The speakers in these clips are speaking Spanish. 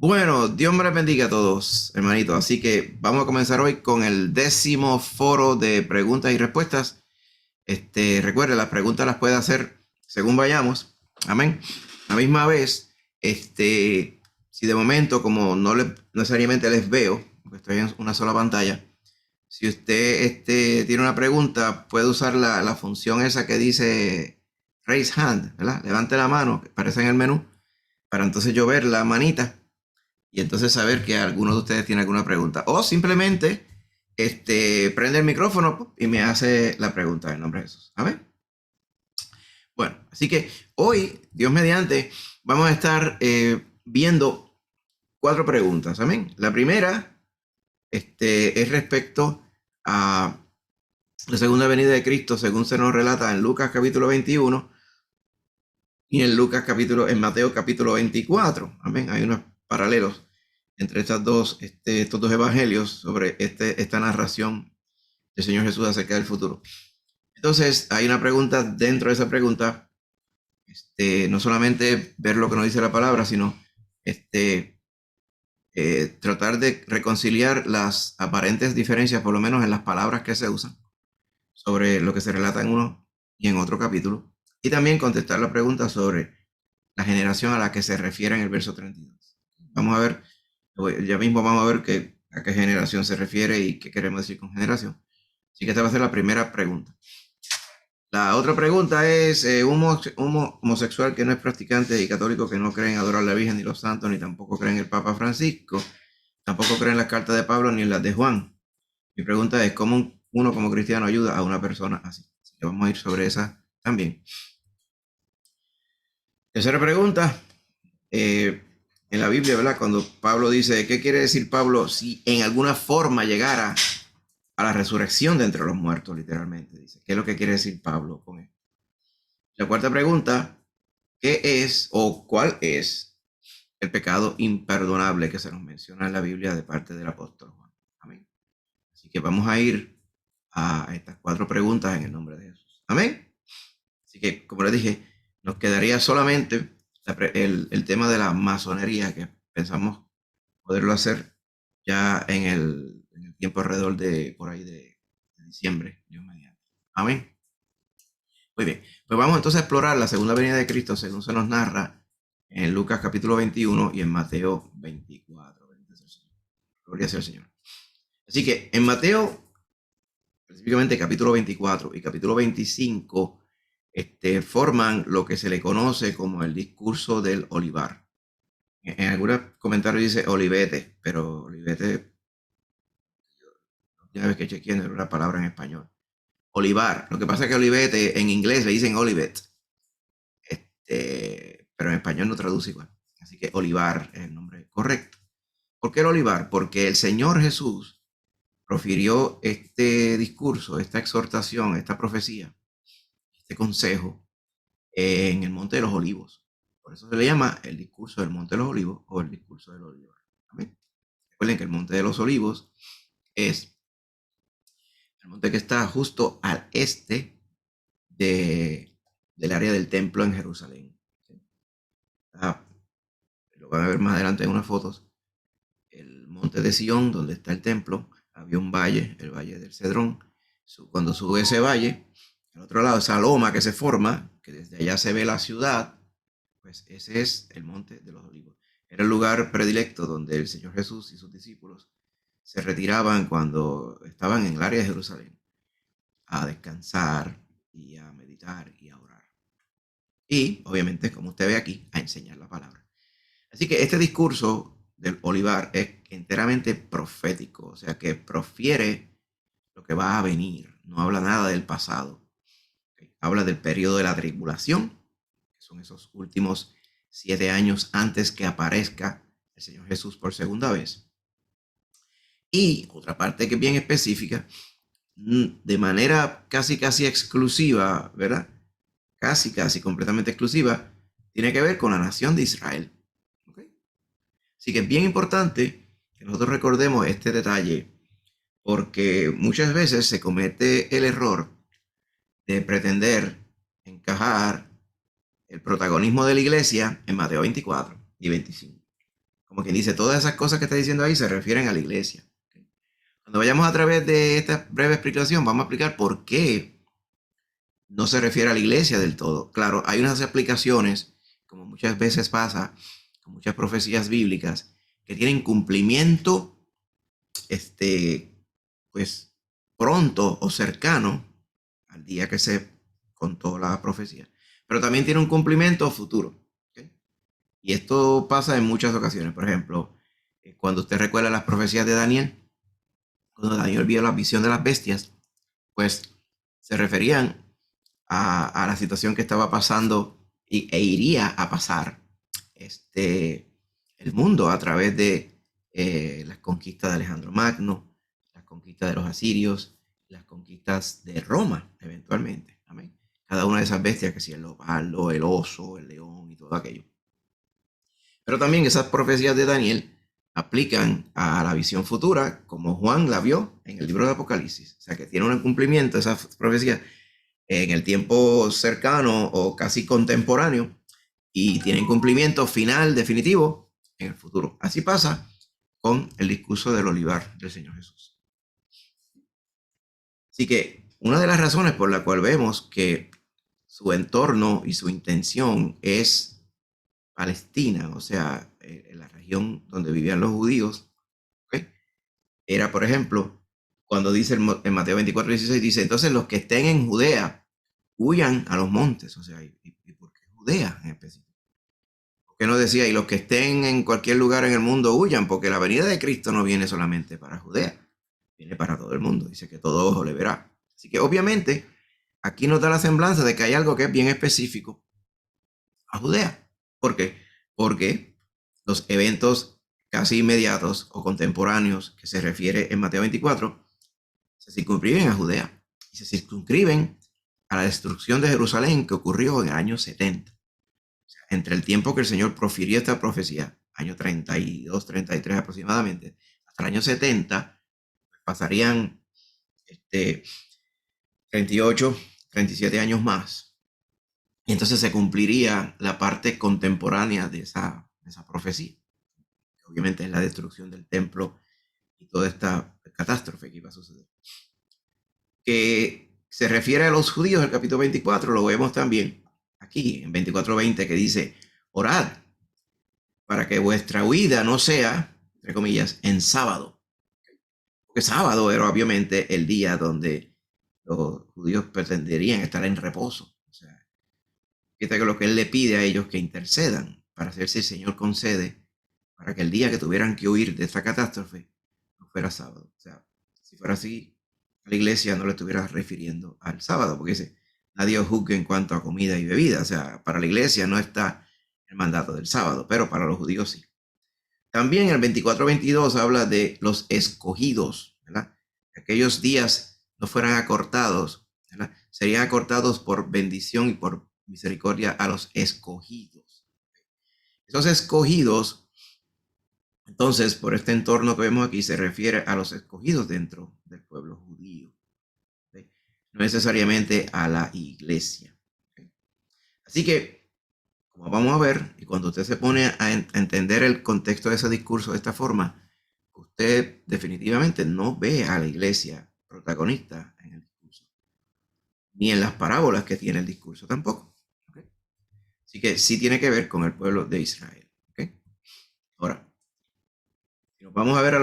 Bueno, Dios me les bendiga a todos, hermanito. Así que vamos a comenzar hoy con el 10º foro de preguntas y respuestas. Recuerde, las preguntas las puede hacer según vayamos. Amén. A la misma vez, si de momento, como no necesariamente les veo, porque estoy en una sola pantalla, si usted tiene una pregunta, puede usar la función esa que dice Raise Hand, ¿verdad? Levante la mano, que aparece en el menú, para entonces yo ver la manita y entonces saber que alguno de ustedes tiene alguna pregunta. O simplemente prende el micrófono y me hace la pregunta en nombre de Jesús. Amén. Bueno, así que hoy, Dios mediante, vamos a estar viendo 4 preguntas. Amén. La primera es respecto a la segunda venida de Cristo, según se nos relata en Lucas capítulo 21 y en Mateo capítulo 24. Amén. Hay unos paralelos entre estos dos evangelios sobre esta narración del Señor Jesús acerca del futuro. Entonces, hay una pregunta dentro de esa pregunta, no solamente ver lo que nos dice la palabra, sino tratar de reconciliar las aparentes diferencias, por lo menos en las palabras que se usan, sobre lo que se relata en uno y en otro capítulo, y también contestar la pregunta sobre la generación a la que se refiere en el verso 32. Vamos a ver, ya mismo vamos a ver a qué generación se refiere y qué queremos decir con generación. Así que esta va a ser la primera pregunta. La otra pregunta es, un homosexual que no es practicante y católico que no cree en adorar a la Virgen ni los santos, ni tampoco cree en el Papa Francisco, tampoco cree en las cartas de Pablo ni en las de Juan. Mi pregunta es, ¿cómo uno como cristiano ayuda a una persona así? Así que vamos a ir sobre esa también. Tercera pregunta, en la Biblia, ¿verdad? Cuando Pablo dice, ¿qué quiere decir Pablo si en alguna forma llegara a la resurrección de entre los muertos, literalmente? Dice, ¿qué es lo que quiere decir Pablo con esto? La cuarta pregunta, ¿qué es o cuál es el pecado imperdonable que se nos menciona en la Biblia de parte del apóstol Juan? Amén. Así que vamos a ir a estas 4 preguntas en el nombre de Jesús. Amén. Así que, como les dije, nos quedaría solamente el tema de la masonería, que pensamos poderlo hacer ya en el tiempo alrededor de por ahí de diciembre, Dios mediante. Amén. Muy bien, pues vamos entonces a explorar la segunda venida de Cristo según se nos narra en Lucas capítulo 21 y en Mateo 24. Gloria sea al Señor. Así que en Mateo, específicamente capítulo 24 y capítulo 25, forman lo que se le conoce como el discurso del olivar. En algunos comentarios dice olivete, pero olivete, la última vez que chequeé no era una palabra en español. Olivar, lo que pasa es que olivete en inglés le dicen olivet, pero en español no traduce igual. Así que olivar es el nombre correcto. ¿Por qué el olivar? Porque el Señor Jesús profirió este discurso, esta exhortación, esta profecía, este consejo en el Monte de los Olivos. Por eso se le llama el discurso del Monte de los Olivos o el discurso del olivar. ¿Amén? Recuerden que el Monte de los Olivos es el monte que está justo al este del área del templo en Jerusalén. Lo van a ver más adelante en unas fotos. El monte de Sión, donde está el templo, había un valle, el valle del Cedrón. Cuando sube ese valle, al otro lado, esa loma que se forma, que desde allá se ve la ciudad, pues ese es el monte de los olivos. Era el lugar predilecto donde el Señor Jesús y sus discípulos se retiraban cuando estaban en el área de Jerusalén a descansar y a meditar y a orar. Y, obviamente, como usted ve aquí, a enseñar la palabra. Así que este discurso del olivar es enteramente profético, o sea que profiere lo que va a venir, no habla nada del pasado. Habla del periodo de la tribulación, que son esos últimos 7 años antes que aparezca el Señor Jesús por segunda vez. Y otra parte que es bien específica, de manera casi exclusiva, ¿verdad? Casi completamente exclusiva, tiene que ver con la nación de Israel. ¿Okay? Así que es bien importante que nosotros recordemos este detalle, porque muchas veces se comete el error de pretender encajar el protagonismo de la iglesia en Mateo 24 y 25. como quien dice, todas esas cosas que está diciendo ahí se refieren a la iglesia. Cuando vayamos a través de esta breve explicación, vamos a explicar por qué no se refiere a la iglesia del todo. Claro, hay unas aplicaciones, como muchas veces pasa con muchas profecías bíblicas, que tienen cumplimiento, pues pronto o cercano al día que se contó la profecía, pero también tiene un cumplimiento futuro. ¿Okay? Y esto pasa en muchas ocasiones. Por ejemplo, cuando usted recuerda las profecías de Daniel, cuando Daniel vio la visión de las bestias, pues se referían a la situación que estaba pasando e iría a pasar el mundo a través de las conquistas de Alejandro Magno, las conquistas de los asirios, las conquistas de Roma, eventualmente. Amén. Cada una de esas bestias, que si el leopardo, el oso, el león y todo aquello. Pero también esas profecías de Daniel aplican a la visión futura, como Juan la vio en el libro de Apocalipsis. O sea, que tiene un cumplimiento esas profecías en el tiempo cercano o casi contemporáneo y tienen cumplimiento final, definitivo, en el futuro. Así pasa con el discurso del olivar del Señor Jesús. Así que una de las razones por la cual vemos que su entorno y su intención es Palestina, o sea, en la región donde vivían los judíos, ¿okay? Era, por ejemplo, cuando dice en Mateo 24:16, dice, entonces los que estén en Judea, huyan a los montes, o sea, ¿y por qué Judea en específico? ¿Por qué no decía, y los que estén en cualquier lugar en el mundo huyan? Porque la venida de Cristo no viene solamente para Judea, viene para todo el mundo, dice que todo ojo le verá. Así que obviamente aquí nos da la semblanza de que hay algo que es bien específico a Judea. ¿Por qué? Porque los eventos casi inmediatos o contemporáneos que se refiere en Mateo 24 se circunscriben a Judea y se circunscriben a la destrucción de Jerusalén que ocurrió en el año 70. O sea, entre el tiempo que el Señor profirió esta profecía, año 32, 33 aproximadamente, hasta el año 70, pasarían 38, 37 años más. Y entonces se cumpliría la parte contemporánea de esa profecía. Obviamente es la destrucción del templo y toda esta catástrofe que iba a suceder. Que se refiere a los judíos, el capítulo 24, lo vemos también aquí en 24:20, que dice, orad para que vuestra huida no sea, entre comillas, en sábado. Porque sábado era obviamente el día donde los judíos pretenderían estar en reposo. O sea, fíjate que lo que él le pide a ellos que intercedan para ver si el Señor concede para que el día que tuvieran que huir de esta catástrofe no fuera sábado. O sea, si fuera así, la iglesia no le estuviera refiriendo al sábado, porque dice, nadie os juzgue en cuanto a comida y bebida. O sea, para la iglesia no está el mandato del sábado, pero para los judíos sí. También el 24:22 habla de los escogidos, ¿verdad? Aquellos días no fueran acortados, ¿verdad? Serían acortados por bendición y por misericordia a los escogidos. Esos escogidos, entonces, por este entorno que vemos aquí, se refiere a los escogidos dentro del pueblo judío, ¿okay? No necesariamente a la iglesia. ¿Okay? Así que, como vamos a ver, y cuando usted se pone a entender el contexto de ese discurso de esta forma, usted definitivamente no ve a la iglesia protagonista en el discurso, ni en las parábolas que tiene el discurso tampoco. ¿Okay? Así que sí tiene que ver con el pueblo de Israel. ¿Okay? Ahora, si nos vamos a ver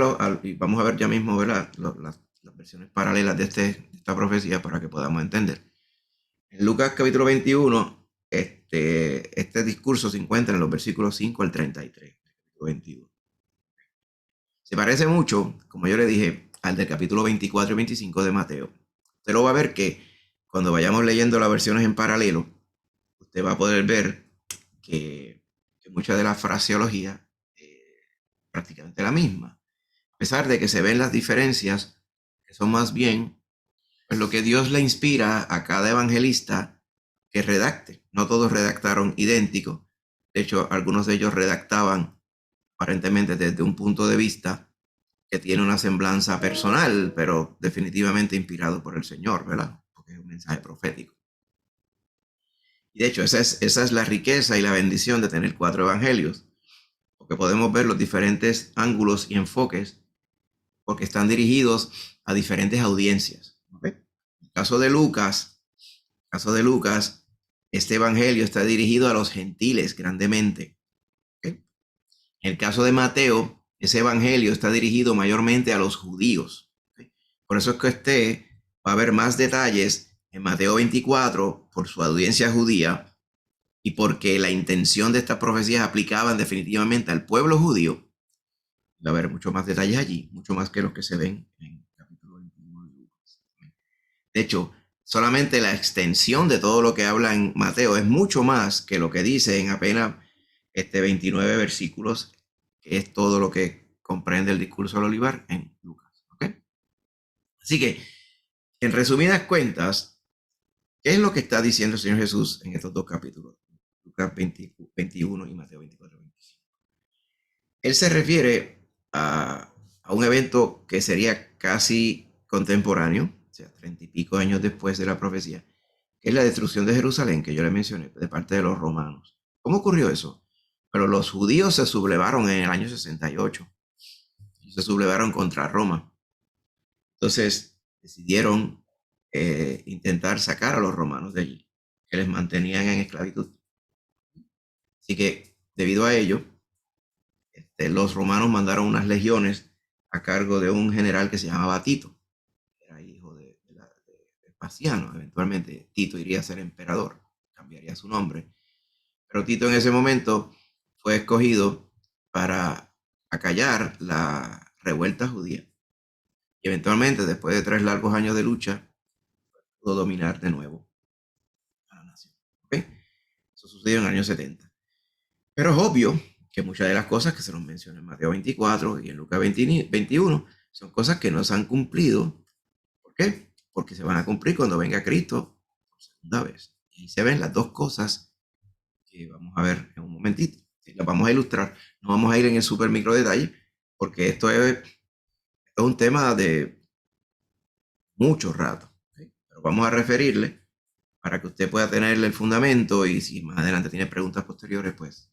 y vamos a ver ya mismo, ¿verdad? Las versiones paralelas de esta profecía para que podamos entender. En Lucas capítulo 21, este discurso se encuentra en los versículos 5 al 33, 21. Se parece mucho, como yo le dije, al del capítulo 24 y 25 de Mateo. Usted lo va a ver que cuando vayamos leyendo las versiones en paralelo, usted va a poder ver que mucha de la fraseología prácticamente la misma. A pesar de que se ven las diferencias, que son más bien pues, lo que Dios le inspira a cada evangelista que redacte. No todos redactaron idéntico. De hecho, algunos de ellos redactaban aparentemente desde un punto de vista que tiene una semblanza personal, pero definitivamente inspirado por el Señor, ¿verdad? Porque es un mensaje profético. Y de hecho, esa es la riqueza y la bendición de tener 4 evangelios. porque podemos ver los diferentes ángulos y enfoques, porque están dirigidos a diferentes audiencias. ¿Okay? En el caso de Lucas, este evangelio está dirigido a los gentiles grandemente. ¿Okay? En el caso de Mateo, ese evangelio está dirigido mayormente a los judíos. ¿Okay? Por eso es que va a haber más detalles en Mateo 24 por su audiencia judía y porque la intención de estas profecías aplicaban definitivamente al pueblo judío. Va a haber muchos más detalles allí, mucho más que los que se ven en el capítulo 21 de Lucas. De hecho, solamente la extensión de todo lo que habla en Mateo es mucho más que lo que dice en apenas 29 versículos, que es todo lo que comprende el discurso del olivar en Lucas. ¿Okay? Así que, en resumidas cuentas, ¿qué es lo que está diciendo el Señor Jesús en estos dos capítulos? Lucas 21 y Mateo 24, 25. Él se refiere a un evento que sería casi contemporáneo, o sea, 30 y pico años después de la profecía, que es la destrucción de Jerusalén, que yo le mencioné, de parte de los romanos. ¿Cómo ocurrió eso? Pero los judíos se sublevaron en el año 68. Se sublevaron contra Roma. Entonces decidieron intentar sacar a los romanos de allí, que les mantenían en esclavitud. Así que, debido a ello, los romanos mandaron unas legiones a cargo de un general que se llamaba Tito. Era hijo de Vespasiano. Eventualmente Tito iría a ser emperador, cambiaría su nombre. Pero Tito en ese momento fue escogido para acallar la revuelta judía. Y eventualmente, después de 3 largos años de lucha, pudo dominar de nuevo a la nación. ¿Okay? Eso sucedió en el año 70. Pero es obvio que muchas de las cosas que se nos mencionan en Mateo 24 y en Lucas 21 son cosas que no se han cumplido. ¿Por qué? Porque se van a cumplir cuando venga Cristo por segunda vez. Y se ven las dos cosas que vamos a ver en un momentito. Las vamos a ilustrar. No vamos a ir en el super micro detalle, porque esto es un tema de mucho rato. ¿Okay? Pero vamos a referirle para que usted pueda tenerle el fundamento y si más adelante tiene preguntas posteriores, pues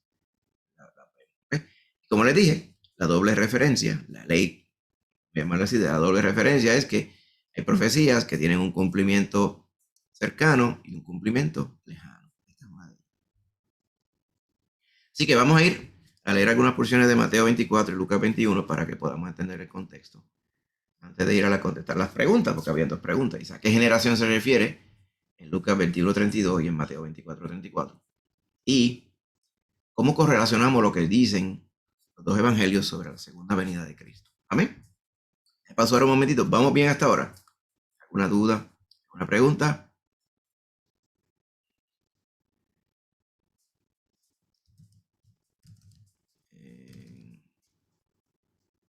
¿okay? Como les dije, la doble referencia, la ley, llamarla así, de la doble referencia es que hay profecías que tienen un cumplimiento cercano y un cumplimiento lejano. Así que vamos a ir a leer algunas porciones de Mateo 24 y Lucas 21 para que podamos entender el contexto. Antes de ir a contestar las preguntas, porque había dos preguntas. ¿Y a qué generación se refiere? En Lucas 21:32 y en Mateo 24:34. Y cómo correlacionamos lo que dicen los dos evangelios sobre la segunda venida de Cristo. Amén. Me paso ahora un momentito. ¿Vamos bien hasta ahora? ¿Alguna duda? ¿Alguna pregunta?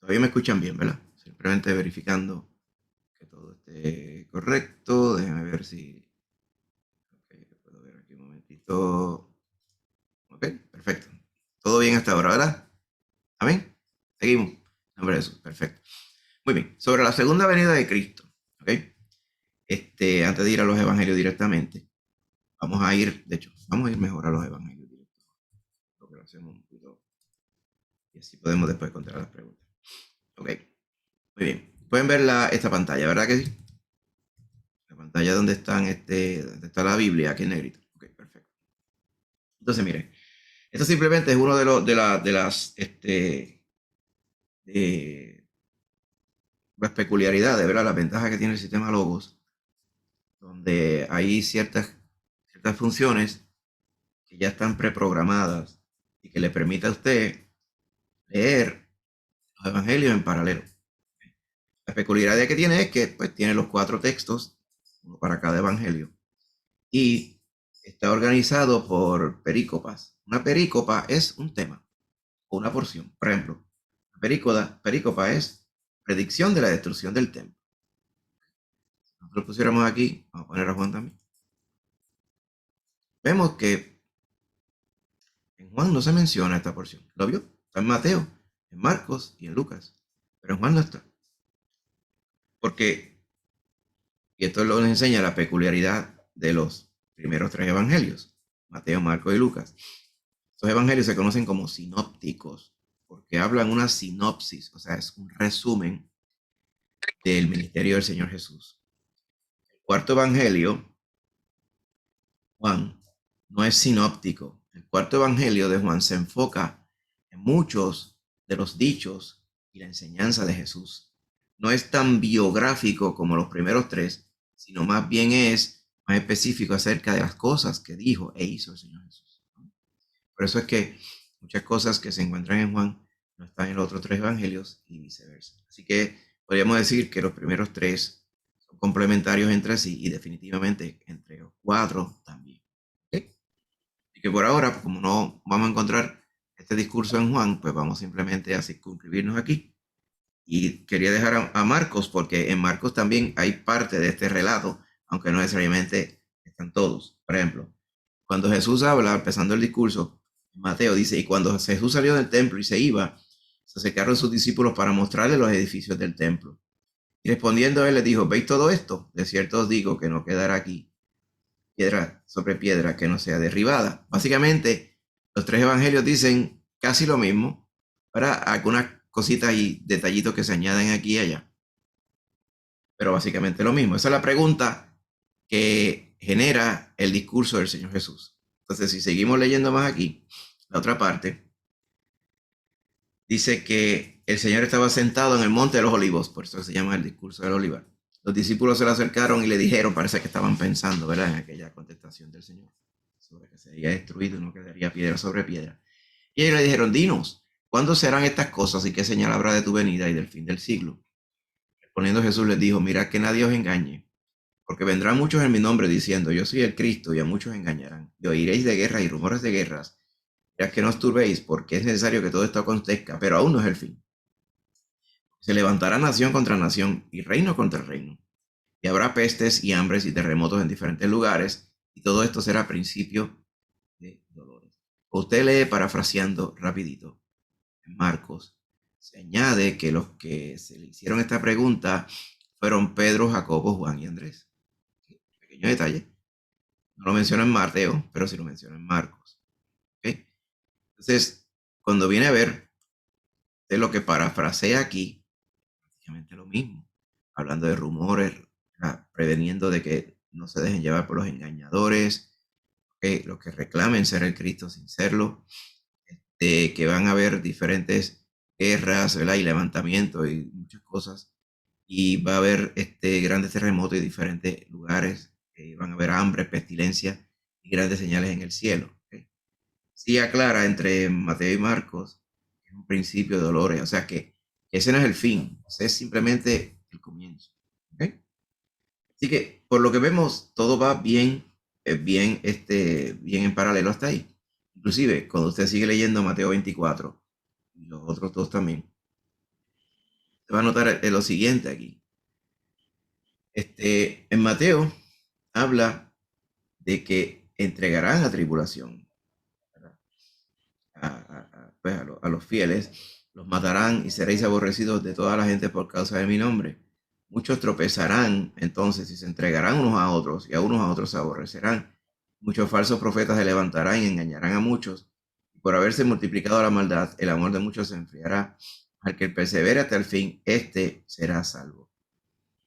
Todavía me escuchan bien, ¿verdad? Simplemente verificando que todo esté correcto. Déjenme ver si... Okay, puedo ver aquí un momentito. Ok, perfecto. Todo bien hasta ahora, ¿verdad? Amén. Seguimos. Nombre de Jesús. Perfecto. Muy bien. Sobre la segunda venida de Cristo. ¿Ok? Antes de ir a los evangelios directamente, vamos a ir mejor a los evangelios directos. Lo que lo hacemos un poquito. Y así podemos después contar las preguntas. Ok. Muy bien. Pueden ver esta pantalla, ¿verdad que sí? La pantalla donde donde está la Biblia, aquí en negrito. Ok, perfecto. Entonces, miren. Esto simplemente es uno de las peculiaridades, ¿verdad? Las ventajas que tiene el sistema Logos, donde hay ciertas funciones que ya están preprogramadas y que le permite a usted leer los evangelios en paralelo. La peculiaridad que tiene es que pues, tiene los 4 textos, uno para cada evangelio, y está organizado por perícopas. Una perícopa es un tema o una porción. Por ejemplo, la perícopa es predicción de la destrucción del templo. Si nosotros lo pusiéramos aquí, vamos a poner a Juan también. Vemos que en Juan no se menciona esta porción. ¿Lo vio? Está en Mateo, en Marcos y en Lucas. Pero en Juan no está. Porque, y esto nos enseña la peculiaridad de los primeros 3 evangelios, Mateo, Marcos y Lucas. Estos evangelios se conocen como sinópticos. porque hablan una sinopsis, o sea, es un resumen del ministerio del Señor Jesús. El cuarto evangelio, Juan, no es sinóptico. El cuarto evangelio de Juan se enfoca en muchos de los dichos y la enseñanza de Jesús. No es tan biográfico como los primeros tres, sino más bien es más específico acerca de las cosas que dijo e hizo el Señor Jesús. Por eso es que muchas cosas que se encuentran en Juan no están en los otros tres evangelios y viceversa. Así que podríamos decir que los primeros tres son complementarios entre sí y definitivamente entre los cuatro también. ¿Okay? Y que por ahora, como no vamos a encontrar este discurso en Juan, pues vamos simplemente a circunscribirnos aquí. Y quería dejar a Marcos, porque en Marcos también hay parte de este relato, aunque no necesariamente están todos. Por ejemplo, cuando Jesús habla, empezando el discurso, Mateo dice, y cuando Jesús salió del templo y se iba, se acercaron sus discípulos para mostrarle los edificios del templo. Y respondiendo él les dijo, ¿veis todo esto? De cierto os digo que no quedará aquí piedra sobre piedra que no sea derribada. Básicamente, los tres evangelios dicen casi lo mismo, para algunas cositas y detallitos que se añaden aquí y allá. Pero básicamente lo mismo. Esa es la pregunta que genera el discurso del Señor Jesús. Entonces, si seguimos leyendo más aquí, la otra parte dice que el Señor estaba sentado en el monte de los olivos, por eso se llama el discurso del olivar. Los discípulos se le acercaron y le dijeron, parece que estaban pensando, ¿verdad?, en aquella contestación del Señor, sobre que sería destruido y no quedaría piedra sobre piedra. Y ellos le dijeron, dinos, ¿cuándo serán estas cosas y qué señal habrá de tu venida y del fin del siglo? Respondiendo Jesús les dijo, mirad que nadie os engañe, porque vendrán muchos en mi nombre diciendo, yo soy el Cristo, y a muchos engañarán. Y oiréis de guerras y rumores de guerras. Mirad que no os turbéis, porque es necesario que todo esto acontezca, pero aún no es el fin. Se levantará nación contra nación y reino contra reino. Y habrá pestes y hambres y terremotos en diferentes lugares, y todo esto será principio de dolores. Usted lee parafraseando rapidito en Marcos. Se añade que los que se le hicieron esta pregunta fueron Pedro, Jacobo, Juan y Andrés. Pequeño detalle. No lo menciona en Mateo, pero sí lo menciona en Marcos. ¿Okay? Entonces, cuando viene a ver de lo que parafrasea aquí, prácticamente lo mismo. Hablando de rumores, preveniendo de que no se dejen llevar por los engañadores, los que reclamen ser el Cristo sin serlo, que van a haber diferentes guerras, ¿verdad?, y levantamientos y muchas cosas, y va a haber grandes terremotos y diferentes lugares, van a haber hambre, pestilencia y grandes señales en el cielo. ¿Okay? Sí aclara entre Mateo y Marcos que es un principio de dolores, o sea que ese no es el fin, ese es simplemente el comienzo. ¿Okay? Así que por lo que vemos, todo va bien, bien en paralelo hasta ahí. Inclusive, cuando usted sigue leyendo Mateo 24 y los otros dos también, se va a notar lo siguiente aquí. En Mateo habla de que entregarán a tribulación, ¿verdad?, pues a los fieles, los matarán y seréis aborrecidos de toda la gente por causa de mi nombre. Muchos tropezarán entonces y se entregarán unos a otros, y a unos a otros se aborrecerán. Muchos falsos profetas se levantarán y engañarán a muchos. Y por haberse multiplicado la maldad, el amor de muchos se enfriará. Al que persevere hasta el fin, este será salvo.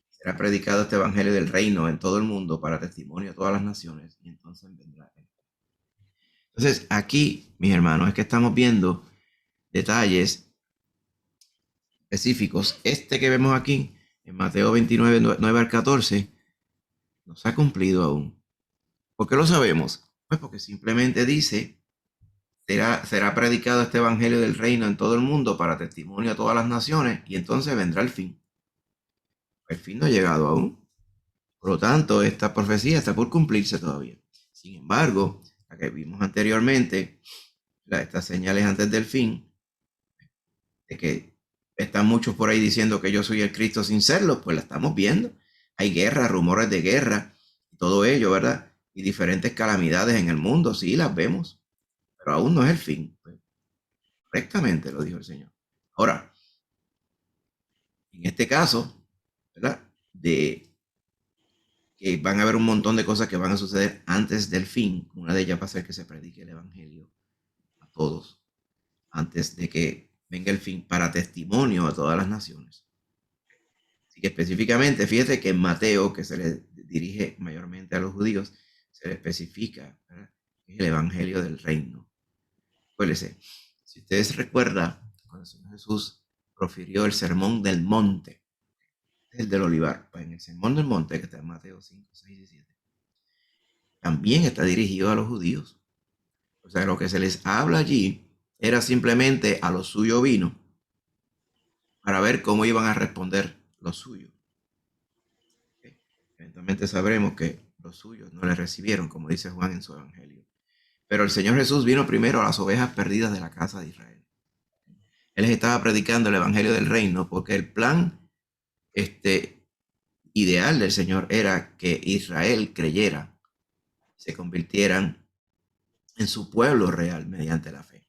Será predicado este evangelio del reino en todo el mundo para testimonio a todas las naciones, y entonces vendrá él. Entonces, aquí, mis hermanos, es que estamos viendo detalles específicos. Que vemos aquí, en Mateo 29, 9 al 14, no se ha cumplido aún. ¿Por qué lo sabemos? Pues porque simplemente dice, será predicado este evangelio del reino en todo el mundo para testimonio a todas las naciones, y entonces vendrá el fin. El fin no ha llegado aún. Por lo tanto, esta profecía está por cumplirse todavía. Sin embargo, la que vimos anteriormente, estas señales antes del fin, de que están muchos por ahí diciendo que yo soy el Cristo sin serlo, pues la estamos viendo. Hay guerra, rumores de guerra, todo ello, ¿verdad? Y diferentes calamidades en el mundo, sí, las vemos, pero aún no es el fin. Pues, correctamente lo dijo el Señor. Ahora, en este caso, ¿verdad?, de que van a haber un montón de cosas que van a suceder antes del fin. Una de ellas va a ser que se predique el evangelio a todos, antes de que venga el fin, para testimonio a todas las naciones. Así que específicamente, fíjate que en Mateo, que se le dirige mayormente a los judíos, se le especifica, ¿verdad?, es el evangelio del reino. Acuérdense, si ustedes recuerdan, cuando el Señor Jesús profirió el sermón del monte, el del olivar, pues en el sermón del monte, que está en Mateo 5, 6 y 7, también está dirigido a los judíos. O sea, lo que se les habla allí era simplemente a lo suyo vino para ver cómo iban a responder los suyos. ¿Okay? Eventualmente sabremos que los suyos no le recibieron, como dice Juan en su evangelio. Pero el Señor Jesús vino primero a las ovejas perdidas de la casa de Israel. Él les estaba predicando el evangelio del reino porque el plan ideal del Señor era que Israel creyera, se convirtieran en su pueblo real mediante la fe.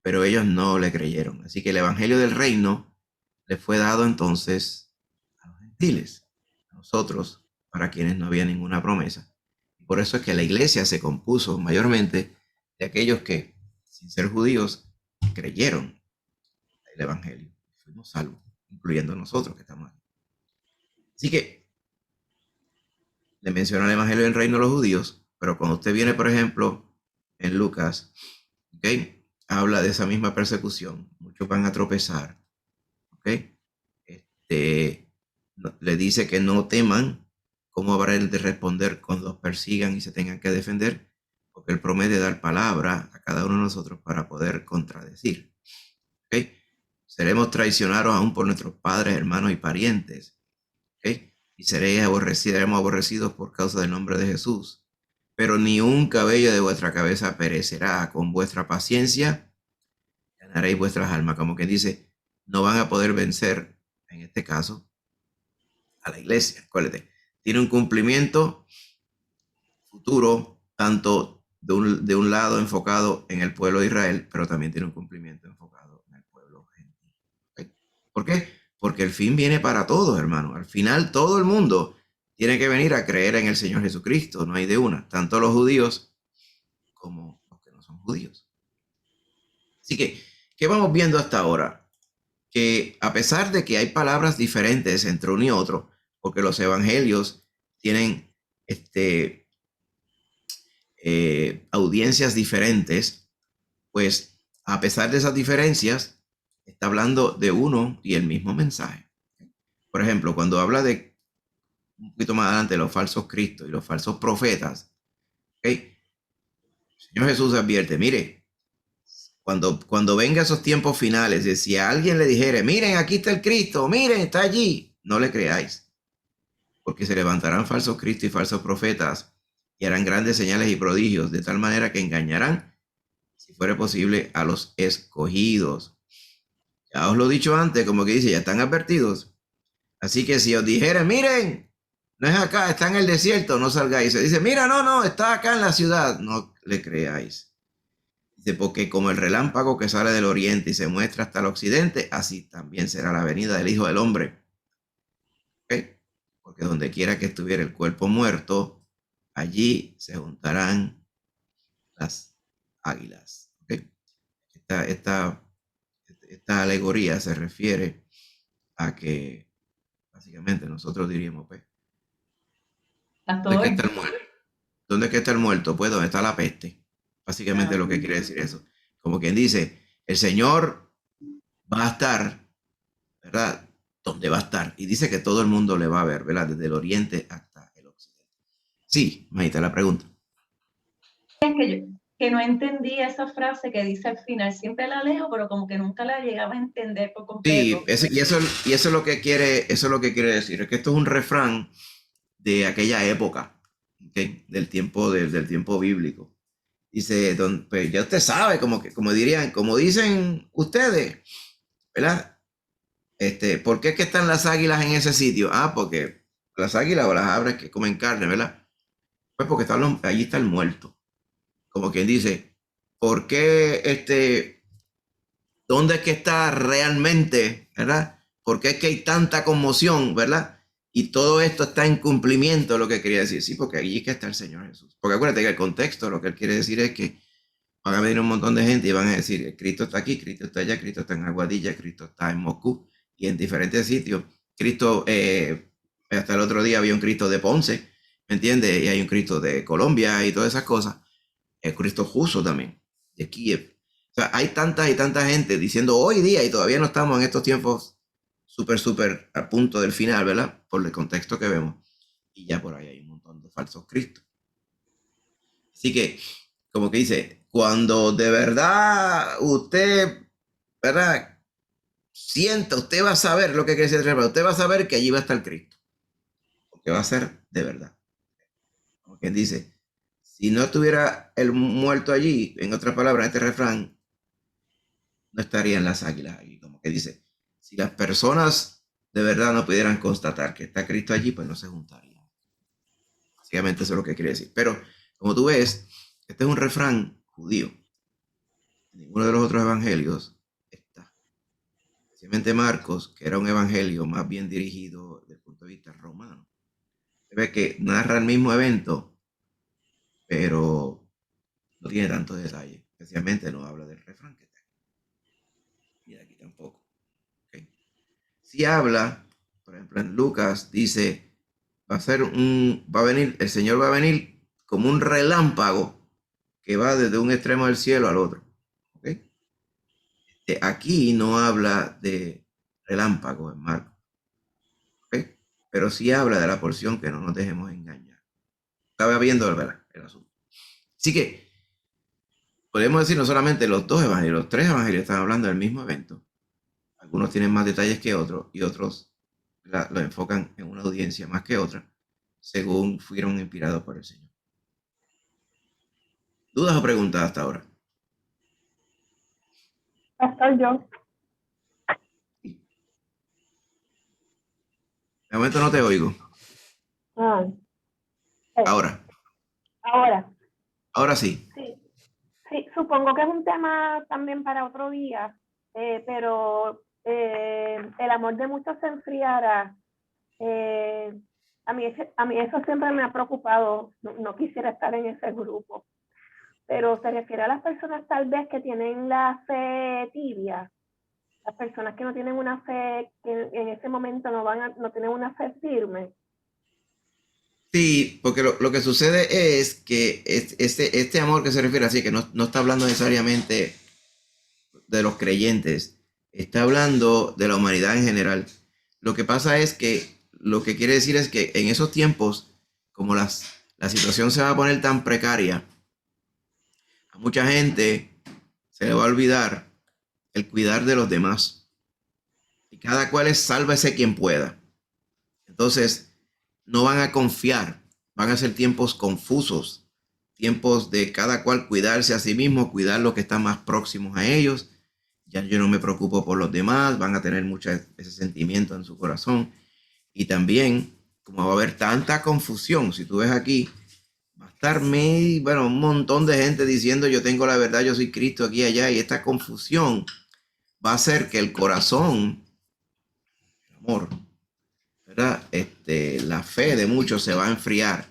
Pero ellos no le creyeron. Así que el evangelio del reino le fue dado entonces a los gentiles, a nosotros, para quienes no había ninguna promesa. Y por eso es que la iglesia se compuso mayormente de aquellos que, sin ser judíos, creyeron el evangelio. Fuimos salvos, incluyendo nosotros que estamos aquí. Así que le menciona el evangelio del reino a los judíos, pero cuando usted viene, por ejemplo, en Lucas, ¿okay?, habla de esa misma persecución. Muchos van a tropezar. ¿Okay? Le dice que no teman cómo habrá de responder cuando los persigan y se tengan que defender, porque él promete dar palabra a cada uno de nosotros para poder contradecir. ¿Okay? Seremos traicionados aún por nuestros padres, hermanos y parientes. ¿Okay? Y seremos aborrecidos por causa del nombre de Jesús. Pero ni un cabello de vuestra cabeza perecerá. Con vuestra paciencia ganaréis vuestras almas. Como que dice, no van a poder vencer, en este caso, a la iglesia. Acuérdate, tiene un cumplimiento futuro, tanto de un lado enfocado en el pueblo de Israel, pero también tiene un cumplimiento enfocado en el pueblo gentil. ¿Okay? ¿Por qué? Porque el fin viene para todos, hermano. Al final, todo el mundo tiene que venir a creer en el Señor Jesucristo. No hay de una. Tanto los judíos como los que no son judíos. Así que, ¿qué vamos viendo hasta ahora? Que a pesar de que hay palabras diferentes entre uno y otro, porque los evangelios tienen audiencias diferentes, pues a pesar de esas diferencias, está hablando de uno y el mismo mensaje. Por ejemplo, cuando habla de, un poquito más adelante, los falsos cristos y los falsos profetas, ¿okay?, el Señor Jesús advierte, mire, cuando venga esos tiempos finales, de si a alguien le dijere, miren, aquí está el Cristo, miren, está allí, no le creáis, porque se levantarán falsos cristos y falsos profetas y harán grandes señales y prodigios, de tal manera que engañarán, si fuera posible, a los escogidos. Ya os lo he dicho antes, como que dice, ya están advertidos. Así que si os dijeren, miren, no es acá, está en el desierto, no salgáis. Se dice, mira, no, está acá en la ciudad, no le creáis. Dice, porque como el relámpago que sale del oriente y se muestra hasta el occidente, así también será la venida del Hijo del Hombre. ¿Okay? Porque donde quiera que estuviera el cuerpo muerto, allí se juntarán las águilas. ¿Okay? Esta alegoría se refiere a que básicamente nosotros diríamos, pues, ¿dónde está el muerto? ¿Dónde está el muerto? Pues, ¿dónde está la peste? Básicamente lo que quiere decir eso. Como quien dice, el Señor va a estar, ¿verdad?, donde va a estar. Y dice que todo el mundo le va a ver, ¿verdad?, desde el oriente hasta el occidente. Sí, Maite, la pregunta. Que no entendía esa frase que dice al final, siempre la leo, pero como que nunca la llegaba a entender por completo. Sí, y eso es lo que quiere decir, es que esto es un refrán de aquella época, ¿okay?, del tiempo bíblico. Dice, pues ya usted sabe, como dicen ustedes, ¿verdad? ¿Por qué es que están las águilas en ese sitio? Ah, porque las águilas o las aves que comen carne, ¿verdad? Pues porque allí está el muerto. Como quien dice, ¿por qué dónde es que está realmente, ¿verdad? ¿Por qué es que hay tanta conmoción, ¿verdad? Y todo esto está en cumplimiento de lo que quería decir. Sí, porque allí es que está el Señor Jesús. Porque acuérdate que el contexto, lo que él quiere decir es que van a venir un montón de gente y van a decir, Cristo está aquí, Cristo está allá, Cristo está en Aguadilla, Cristo está en Moscú y en diferentes sitios. Cristo, hasta el otro día había un Cristo de Ponce, ¿me entiendes? Y hay un Cristo de Colombia y todas esas cosas. El Cristo justo también, de Kiev. O sea, hay tanta y tanta gente diciendo hoy día, y todavía no estamos en estos tiempos súper a punto del final, ¿verdad? Por el contexto que vemos. Y ya por ahí hay un montón de falsos cristos. Así que, como que dice, cuando de verdad usted, ¿verdad? Sienta, usted va a saber lo que quiere decir, usted va a saber que allí va a estar Cristo. Porque va a ser de verdad. Como quien dice, si no estuviera el muerto allí, en otras palabras, este refrán, no estarían las águilas aquí. Como que dice, si las personas de verdad no pudieran constatar que está Cristo allí, pues no se juntarían. Básicamente eso es lo que quiere decir. Pero, como tú ves, este es un refrán judío. Ninguno de los otros evangelios está. Especialmente Marcos, que era un evangelio más bien dirigido desde el punto de vista romano. Se ve que narra el mismo evento, pero no tiene tanto detalle. Especialmente no habla del refrán que está aquí. Y de aquí tampoco. ¿Okay? Si habla, por ejemplo, en Lucas dice, el Señor va a venir como un relámpago que va desde un extremo del cielo al otro. ¿Okay? Aquí no habla de relámpago en Marcos. ¿Okay? Pero sí habla de la porción que no nos dejemos engañar. Estaba viendo el asunto. Así que podemos decir no solamente los dos evangelios, los tres evangelios están hablando del mismo evento. Algunos tienen más detalles que otros y otros lo enfocan en una audiencia más que otra, según fueron inspirados por el Señor. ¿Dudas o preguntas hasta ahora? Pastor, yo. De momento no te oigo. Ahora. Ahora sí. Sí, supongo que es un tema también para otro día, pero el amor de muchos se enfriará. A mí eso siempre me ha preocupado. No quisiera estar en ese grupo, pero se refiere a las personas tal vez que tienen la fe tibia, las personas que no tienen una fe, que en ese momento no tienen una fe firme. Sí, porque lo que sucede es que este amor que se refiere así, que no está hablando necesariamente de los creyentes, está hablando de la humanidad en general. Lo que pasa es que lo que quiere decir es que en esos tiempos, como la situación se va a poner tan precaria, a mucha gente se le va a olvidar el cuidar de los demás. Y cada cual es sálvese quien pueda. Entonces, no van a confiar, van a ser tiempos confusos, tiempos de cada cual cuidarse a sí mismo, cuidar lo que está más próximos a ellos. Ya yo no me preocupo por los demás, van a tener mucho ese sentimiento en su corazón. Y también, como va a haber tanta confusión, si tú ves aquí, va a estar un montón de gente diciendo yo tengo la verdad, yo soy Cristo aquí y allá, y esta confusión va a hacer que el corazón, el amor, ¿verdad? La fe de muchos se va a enfriar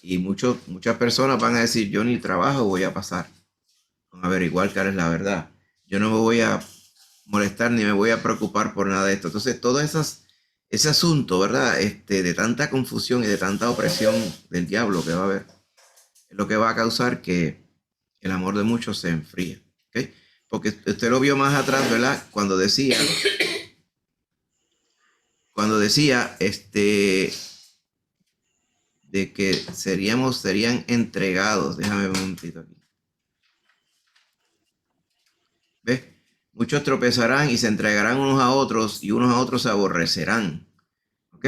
y muchas personas van a decir yo ni trabajo voy a pasar con averiguar cuál es la verdad. Yo no me voy a molestar ni me voy a preocupar por nada de esto. Entonces, todo ese asunto, ¿verdad? De tanta confusión y de tanta opresión del diablo que va a haber, es lo que va a causar que el amor de muchos se enfríe. ¿Okay? Porque usted lo vio más atrás, ¿verdad? Cuando decía, de que serían entregados. Déjame ver un momentito aquí. ¿Ves? Muchos tropezarán y se entregarán unos a otros y unos a otros se aborrecerán. ¿Ok?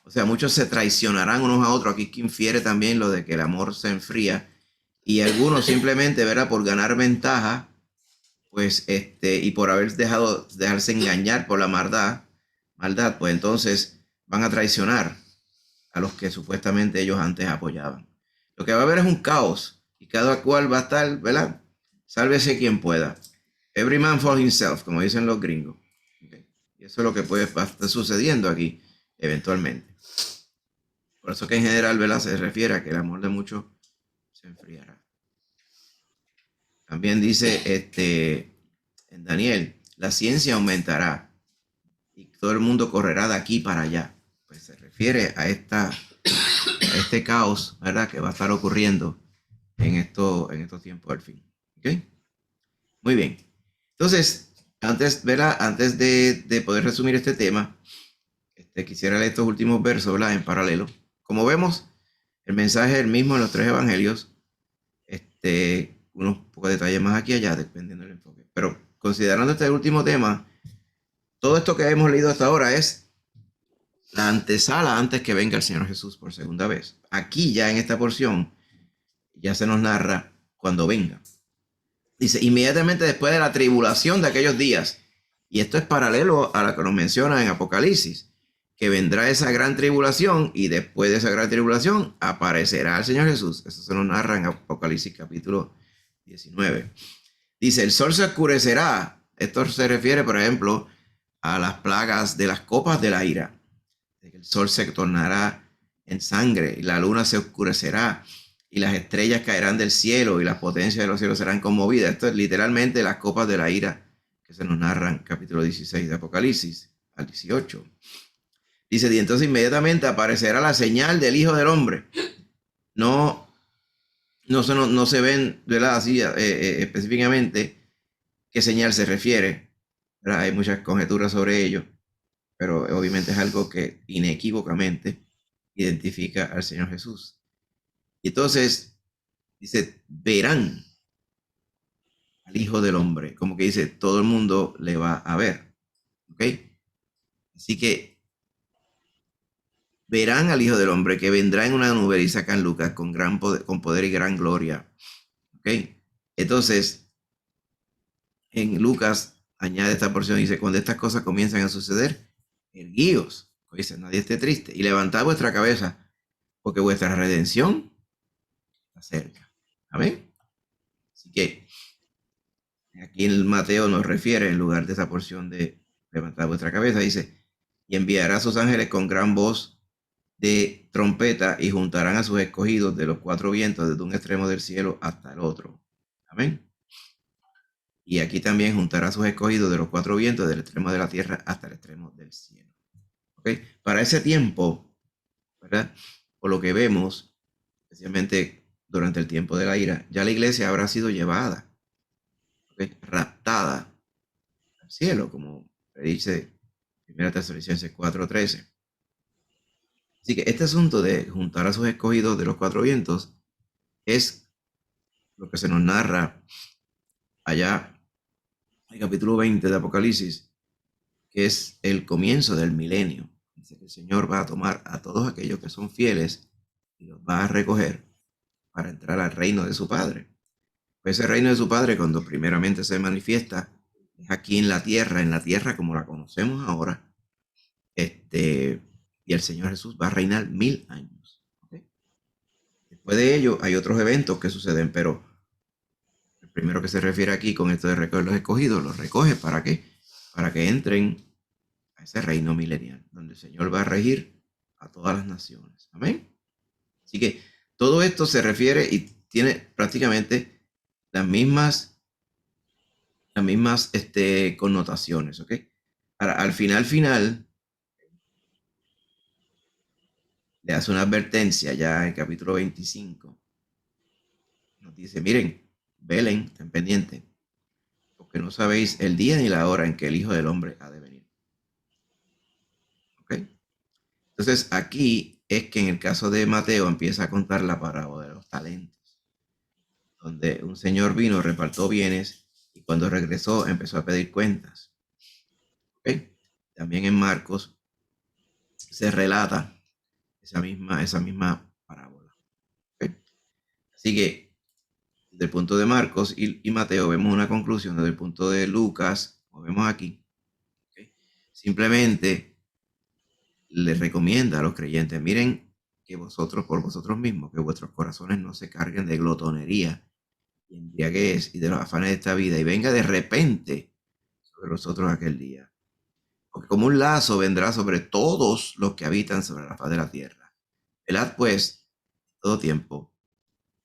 O sea, muchos se traicionarán unos a otros. Aquí que infiere también lo de que el amor se enfría. Y algunos simplemente, ¿verdad? Por ganar ventaja, pues, y por dejarse engañar por la maldad, pues entonces van a traicionar a los que supuestamente ellos antes apoyaban. Lo que va a haber es un caos y cada cual va a estar, ¿verdad? Sálvese quien pueda. Every man for himself, como dicen los gringos. Okay. Y eso es lo que va a estar sucediendo aquí, eventualmente. Por eso que en general, ¿verdad? Se refiere a que el amor de muchos se enfriará. También dice en Daniel, la ciencia aumentará y todo el mundo correrá de aquí para allá. Pues se refiere a este caos, ¿verdad?, que va a estar ocurriendo en estos tiempos del fin. ¿Ok? Muy bien. Entonces, antes de poder resumir este tema, quisiera leer estos últimos versos, ¿verdad?, en paralelo. Como vemos, el mensaje es el mismo en los tres evangelios. Unos pocos detalles más aquí y allá, dependiendo del enfoque. Pero considerando este último tema, todo esto que hemos leído hasta ahora es la antesala antes que venga el Señor Jesús por segunda vez. Aquí ya en esta porción ya se nos narra cuando venga. Dice, inmediatamente después de la tribulación de aquellos días, y esto es paralelo a lo que nos menciona en Apocalipsis, que vendrá esa gran tribulación y después de esa gran tribulación aparecerá el Señor Jesús. Eso se nos narra en Apocalipsis capítulo 19. Dice, el sol se oscurecerá. Esto se refiere, por ejemplo, a las plagas de las copas de la ira. El sol se tornará en sangre y la luna se oscurecerá y las estrellas caerán del cielo y las potencias de los cielos serán conmovidas. Esto es literalmente las copas de la ira que se nos narran capítulo 16 de Apocalipsis al 18. Dice, y entonces inmediatamente aparecerá la señal del Hijo del Hombre. No se ven, ¿verdad?, así específicamente qué señal se refiere, ¿verdad? Hay muchas conjeturas sobre ello, pero obviamente es algo que inequívocamente identifica al Señor Jesús. Y entonces dice, verán al Hijo del Hombre, como que dice, todo el mundo le va a ver, ¿ok? Así que verán al Hijo del Hombre que vendrá en una nube, y sacan Lucas, con gran poder, con poder y gran gloria, ¿ok? Entonces, en Lucas añade esta porción, dice, cuando estas cosas comienzan a suceder, erguíos, dice, nadie esté triste, y levantad vuestra cabeza, porque vuestra redención está cerca. Amén. Así que aquí en Mateo nos refiere, en lugar de esa porción de levantar vuestra cabeza, dice, y enviará a sus ángeles con gran voz de trompeta y juntarán a sus escogidos de los cuatro vientos desde un extremo del cielo hasta el otro. Amén. Y aquí también juntará a sus escogidos de los cuatro vientos del extremo de la tierra hasta el extremo del cielo. ¿Okay? Para ese tiempo, ¿verdad?, por lo que vemos, especialmente durante el tiempo de la ira, ya la iglesia habrá sido llevada, ¿okay?, raptada al cielo, como dice 1 Tesalonicenses 4:13. Así que este asunto de juntar a sus escogidos de los cuatro vientos es lo que se nos narra allá en el capítulo 20 de Apocalipsis, que es el comienzo del milenio. Dice que el Señor va a tomar a todos aquellos que son fieles y los va a recoger para entrar al reino de su Padre. Pues ese reino de su Padre, cuando primeramente se manifiesta, es aquí en la tierra como la conocemos ahora. Y el Señor Jesús va a reinar 1000 años. ¿Okay? Después de ello hay otros eventos que suceden, pero el primero que se refiere aquí con esto de recoger los escogidos, los recoge ¿para qué? Para que entren a ese reino milenial, donde el Señor va a regir a todas las naciones. Amén. Así que todo esto se refiere y tiene prácticamente las mismas connotaciones, ¿ok? Ahora, al final, le hace una advertencia ya en capítulo 25. Nos dice, miren, velen, estén pendientes, porque no sabéis el día ni la hora en que el Hijo del Hombre ha de venir. ¿Ok? Entonces, aquí es que en el caso de Mateo empieza a contar la parábola de los talentos, donde un señor vino, repartió bienes y cuando regresó empezó a pedir cuentas. ¿Okay? También en Marcos se relata esa misma parábola. ¿Okay? Así que desde el punto de Marcos y Mateo vemos una conclusión, desde el punto de Lucas, como vemos aquí, ¿okay?, simplemente les recomienda a los creyentes, miren que vosotros por vosotros mismos, que vuestros corazones no se carguen de glotonería y embriaguez y de los afanes de esta vida y venga de repente sobre vosotros aquel día. Porque como un lazo vendrá sobre todos los que habitan sobre la faz de la tierra. Velad pues todo tiempo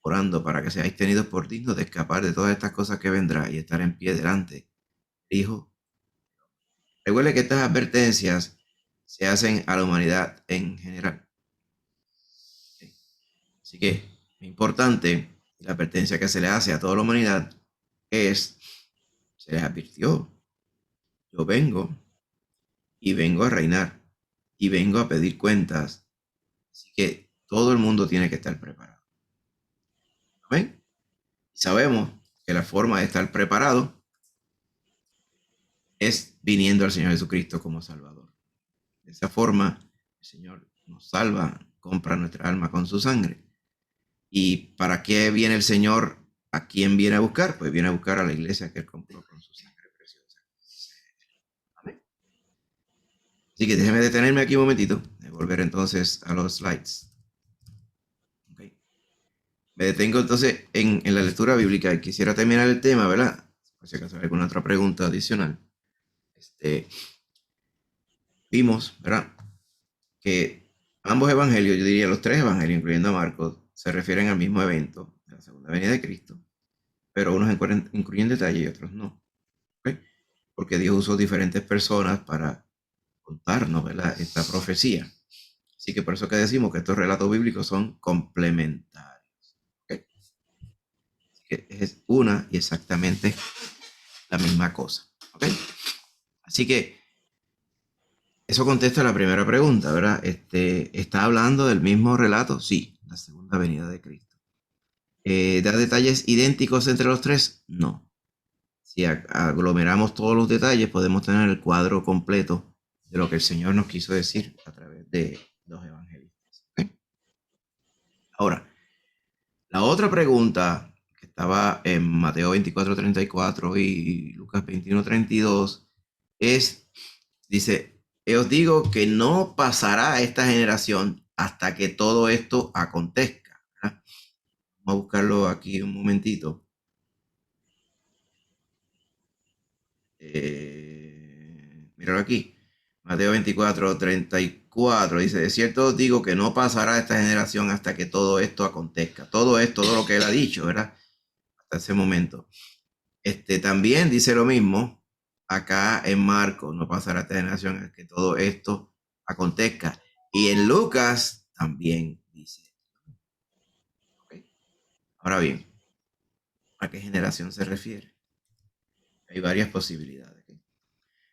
orando para que seáis tenidos por dignos de escapar de todas estas cosas que vendrá y estar en pie delante. Hijo, recuerde que estas advertencias se hacen a la humanidad en general. Así que es importante, la advertencia que se le hace a toda la humanidad es, se les advirtió, yo vengo y vengo a reinar y vengo a pedir cuentas. Así que todo el mundo tiene que estar preparado. ¿Amén? Sabemos que la forma de estar preparado es viniendo al Señor Jesucristo como Salvador. De esa forma, el Señor nos salva, compra nuestra alma con su sangre. ¿Y para qué viene el Señor? ¿A quién viene a buscar? Pues viene a buscar a la iglesia que Él compró con su sangre preciosa. Amén. Así que déjeme detenerme aquí un momentito. De volver entonces a los slides. Okay. Me detengo entonces en la lectura bíblica y quisiera terminar el tema, ¿verdad? Por si acaso hay alguna otra pregunta adicional. Vimos, ¿verdad? Que ambos evangelios, yo diría los tres evangelios, incluyendo a Marcos, se refieren al mismo evento de la segunda venida de Cristo, pero unos incluyen detalles y otros no. ¿Okay? Porque Dios usó diferentes personas para contarnos, ¿verdad?, esta profecía. Así que por eso que decimos que estos relatos bíblicos son complementarios. ¿Okay? Así que es una y exactamente la misma cosa. ¿Okay? Así que eso contesta la primera pregunta, ¿verdad? ¿Está hablando del mismo relato? Sí, la segunda venida de Cristo. ¿Da detalles idénticos entre los tres? No. Si aglomeramos todos los detalles, podemos tener el cuadro completo de lo que el Señor nos quiso decir a través de los evangelistas. ¿Okay? Ahora, la otra pregunta que estaba en Mateo 24:34 y Lucas 21:32 dice, os digo que no pasará esta generación hasta que todo esto acontezca. ¿Verdad? Vamos a buscarlo aquí un momentito. Míralo aquí. Mateo 24:34 dice, de cierto os digo que no pasará esta generación hasta que todo esto acontezca. Todo esto, todo lo que él ha dicho, ¿verdad? Hasta ese momento. También dice lo mismo acá en Marcos, no pasará esta generación hasta que todo esto acontezca. Y en Lucas también dice. ¿Okay? Ahora bien, ¿a qué generación se refiere? Hay varias posibilidades. ¿Okay?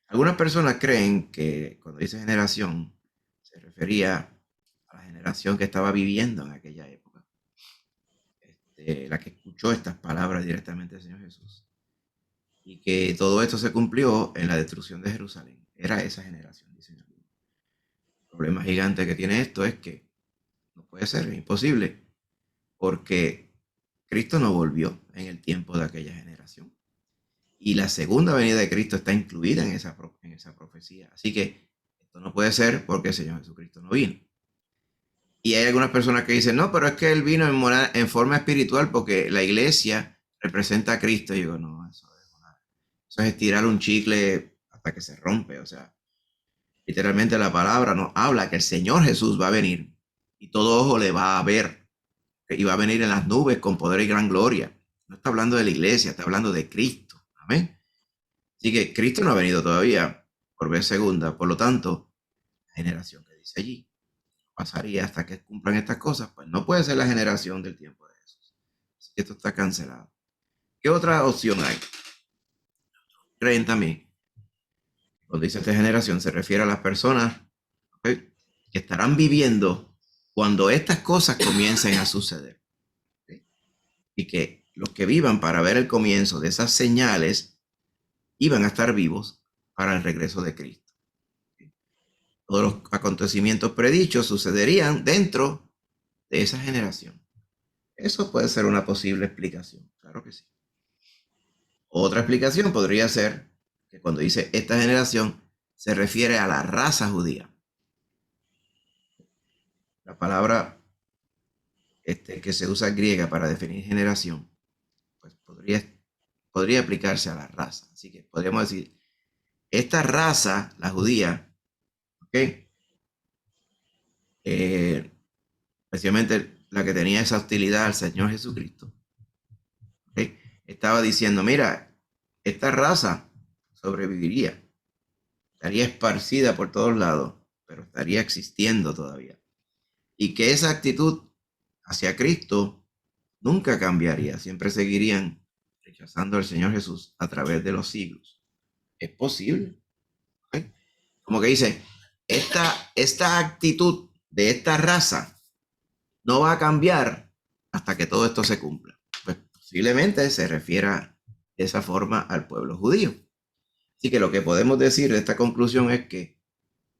Algunas personas creen que cuando dice generación se refería a la generación que estaba viviendo en aquella época, la que escuchó estas palabras directamente del Señor Jesús, y que todo esto se cumplió en la destrucción de Jerusalén. Era esa generación, dicen algunos. El problema gigante que tiene esto es que no puede ser, es imposible, porque Cristo no volvió en el tiempo de aquella generación. Y la segunda venida de Cristo está incluida en esa profecía. Así que esto no puede ser porque el Señor Jesucristo no vino. Y hay algunas personas que dicen, no, pero es que Él vino en forma espiritual porque la iglesia representa a Cristo. Y digo, no, eso es estirar un chicle hasta que se rompe. O sea, literalmente la palabra nos habla que el Señor Jesús va a venir y todo ojo le va a ver. Y va a venir en las nubes con poder y gran gloria. No está hablando de la iglesia, está hablando de Cristo. Amén. Así que Cristo no ha venido todavía por vez segunda. Por lo tanto, la generación que dice allí pasaría hasta que cumplan estas cosas, pues no puede ser la generación del tiempo de Jesús. Así que esto está cancelado. ¿Qué otra opción hay? Creen también. Cuando dice esta generación se refiere a las personas, ¿okay?, que estarán viviendo cuando estas cosas comiencen a suceder. ¿Okay? Y que los que vivan para ver el comienzo de esas señales iban a estar vivos para el regreso de Cristo. ¿Okay? Todos los acontecimientos predichos sucederían dentro de esa generación. Eso puede ser una posible explicación, claro que sí. Otra explicación podría ser que cuando dice esta generación se refiere a la raza judía. La palabra que se usa griega para definir generación, pues podría aplicarse a la raza. Así que podríamos decir, esta raza, la judía, ¿ok? Especialmente la que tenía esa hostilidad al Señor Jesucristo, ¿okay? Estaba diciendo, mira, esta raza sobreviviría, estaría esparcida por todos lados, pero estaría existiendo todavía. Y que esa actitud hacia Cristo nunca cambiaría, siempre seguirían rechazando al Señor Jesús a través de los siglos. Es posible. ¿Okay? Como que dice, esta actitud de esta raza no va a cambiar hasta que todo esto se cumpla. Pues posiblemente se refiera de esa forma al pueblo judío. Así que lo que podemos decir de esta conclusión es que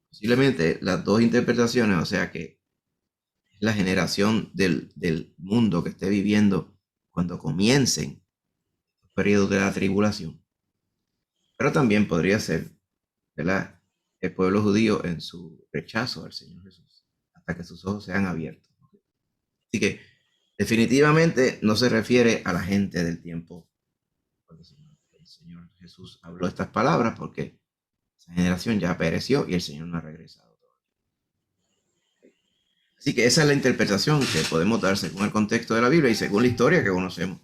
posiblemente las dos interpretaciones, o sea que la generación del mundo que esté viviendo cuando comiencen los periodos de la tribulación, pero también podría ser, ¿verdad?, el pueblo judío en su rechazo al Señor Jesús, hasta que sus ojos sean abiertos. Así que definitivamente no se refiere a la gente del tiempo cuando el Señor Jesús habló estas palabras, porque esa generación ya pereció y el Señor no ha regresado. Así que esa es la interpretación que podemos dar según el contexto de la Biblia y según la historia que conocemos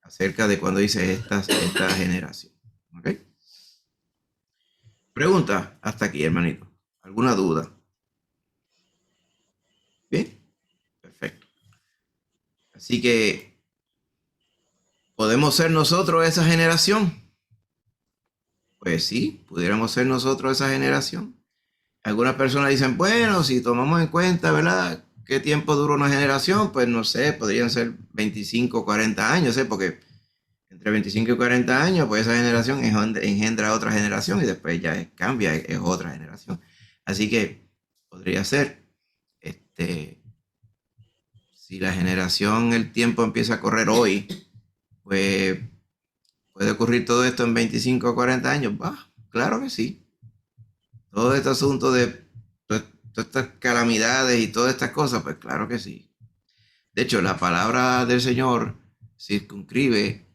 acerca de cuando dice esta generación. ¿Okay? Pregunta hasta aquí, hermanito. ¿Alguna duda? Bien, perfecto. Así que, ¿podemos ser nosotros esa generación? Pues sí, pudiéramos ser nosotros esa generación. Algunas personas dicen, bueno, si tomamos en cuenta, ¿verdad?, qué tiempo dura una generación, pues no sé, podrían ser 25, 40 años, ¿eh? Porque entre 25 y 40 años, pues esa generación engendra otra generación y después ya cambia, es otra generación. Así que podría ser, si la generación, el tiempo empieza a correr hoy, pues puede ocurrir todo esto en 25 o 40 años. Bah, claro que sí. Todo este asunto de todas estas calamidades y todas estas cosas, pues claro que sí. De hecho, la palabra del Señor circunscribe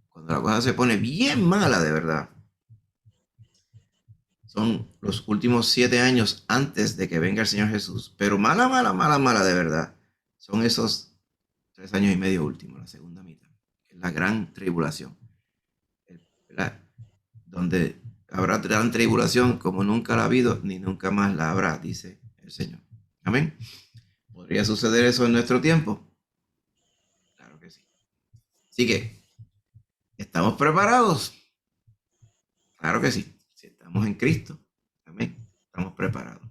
cuando la cosa se pone bien mala de verdad. Son los últimos 7 años antes de que venga el Señor Jesús. Pero mala, mala, mala, mala de verdad. Son esos 3 años y medio últimos, la segunda mitad. Que es la gran tribulación. ¿Verdad? Donde habrá gran tribulación como nunca la ha habido, ni nunca más la habrá, dice el Señor. Amén. ¿Podría suceder eso en nuestro tiempo? Claro que sí. Así que, ¿estamos preparados? Claro que sí. Si estamos en Cristo, amén, estamos preparados.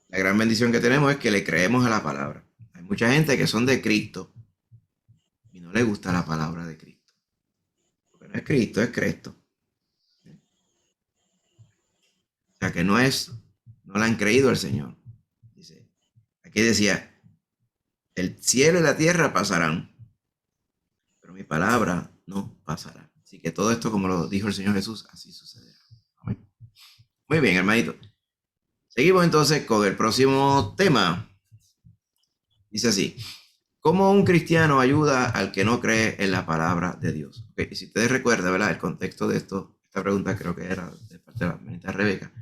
La gran bendición que tenemos es que le creemos a la palabra. Hay mucha gente que son de Cristo y no le gusta la palabra de Cristo. Porque no es Cristo, es Cristo. O sea que no la han creído al Señor. Dice, aquí decía, el cielo y la tierra pasarán, pero mi palabra no pasará. Así que todo esto, como lo dijo el Señor Jesús, así sucederá. Amén. Muy bien, hermanito. Seguimos entonces con el próximo tema. Dice así, ¿cómo un cristiano ayuda al que no cree en la palabra de Dios? Okay, y si ustedes recuerdan, ¿verdad?, el contexto de esta pregunta creo que era de parte de la hermanita Rebeca.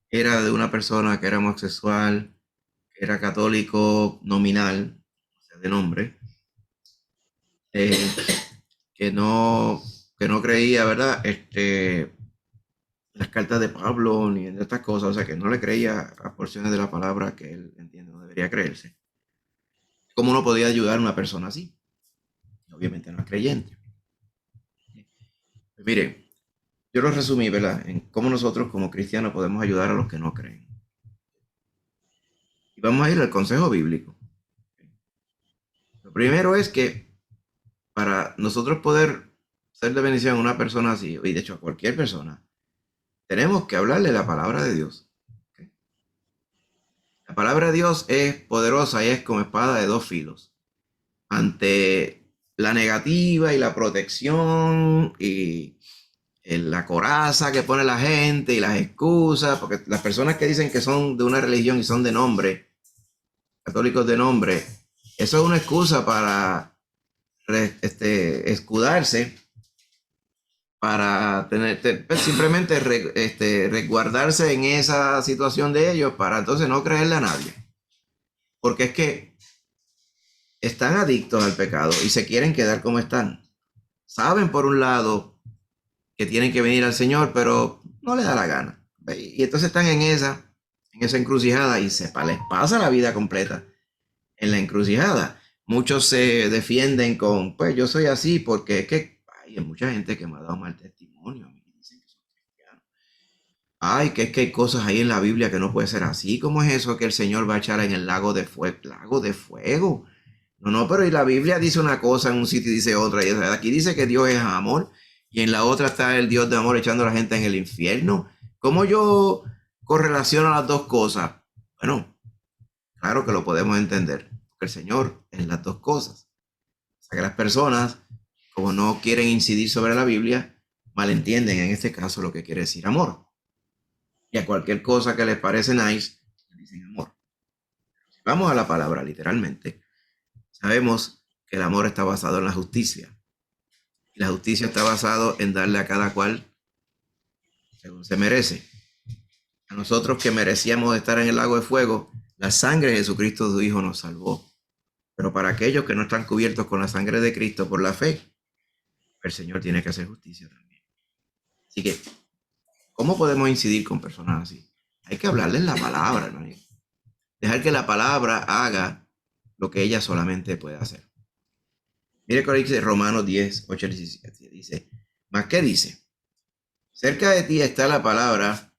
Era de una persona que era homosexual, que era católico nominal, o sea, de nombre, que no creía, ¿verdad?, las cartas de Pablo ni en estas cosas, o sea, que no le creía a porciones de la palabra que él entiende no debería creerse. ¿Cómo uno podía ayudar a una persona así? Obviamente no es creyente. Pues miren, yo lo resumí, ¿verdad?, en cómo nosotros como cristianos podemos ayudar a los que no creen. Y vamos a ir al consejo bíblico. Lo primero es que para nosotros poder ser de bendición a una persona así, y de hecho a cualquier persona, tenemos que hablarle la palabra de Dios. ¿Okay? La palabra de Dios es poderosa y es como espada de 2 filos. Ante la negativa y la protección y la coraza que pone la gente y las excusas, porque las personas que dicen que son de una religión y son de nombre, católicos de nombre, eso es una excusa para escudarse, para simplemente resguardarse en esa situación de ellos, para entonces no creerle a nadie. Porque es que están adictos al pecado y se quieren quedar como están. Saben por un lado que tienen que venir al Señor, pero no les da la gana. Y entonces están en esa encrucijada y les pasa la vida completa en la encrucijada. Muchos se defienden con, pues yo soy así porque es que hay mucha gente que me ha dado mal testimonio. Me dicen que son cristianos. Ay, que es que hay cosas ahí en la Biblia que no puede ser así. ¿Cómo es eso que el Señor va a echar en el lago de fuego? ¿Lago de fuego? No, pero y la Biblia dice una cosa en un sitio y dice otra. Y aquí dice que Dios es amor y en la otra está el Dios de amor echando a la gente en el infierno. ¿Cómo yo correlaciono las dos cosas? Bueno, claro que lo podemos entender, porque el Señor es las dos cosas. O sea que las personas, como no quieren incidir sobre la Biblia, malentienden en este caso lo que quiere decir amor. Y a cualquier cosa que les parece nice, le dicen amor. Si vamos a la palabra literalmente, sabemos que el amor está basado en la justicia. Y la justicia está basado en darle a cada cual según se merece. A nosotros que merecíamos estar en el lago de fuego, la sangre de Jesucristo, su Hijo, nos salvó. Pero para aquellos que no están cubiertos con la sangre de Cristo por la fe, el Señor tiene que hacer justicia también. Así que, ¿cómo podemos incidir con personas así? Hay que hablarles la palabra, hermano. Dejar que la palabra haga lo que ella solamente puede hacer. Mire que dice Romanos 10, 8 y 17. Dice, ¿más qué dice? Cerca de ti está la palabra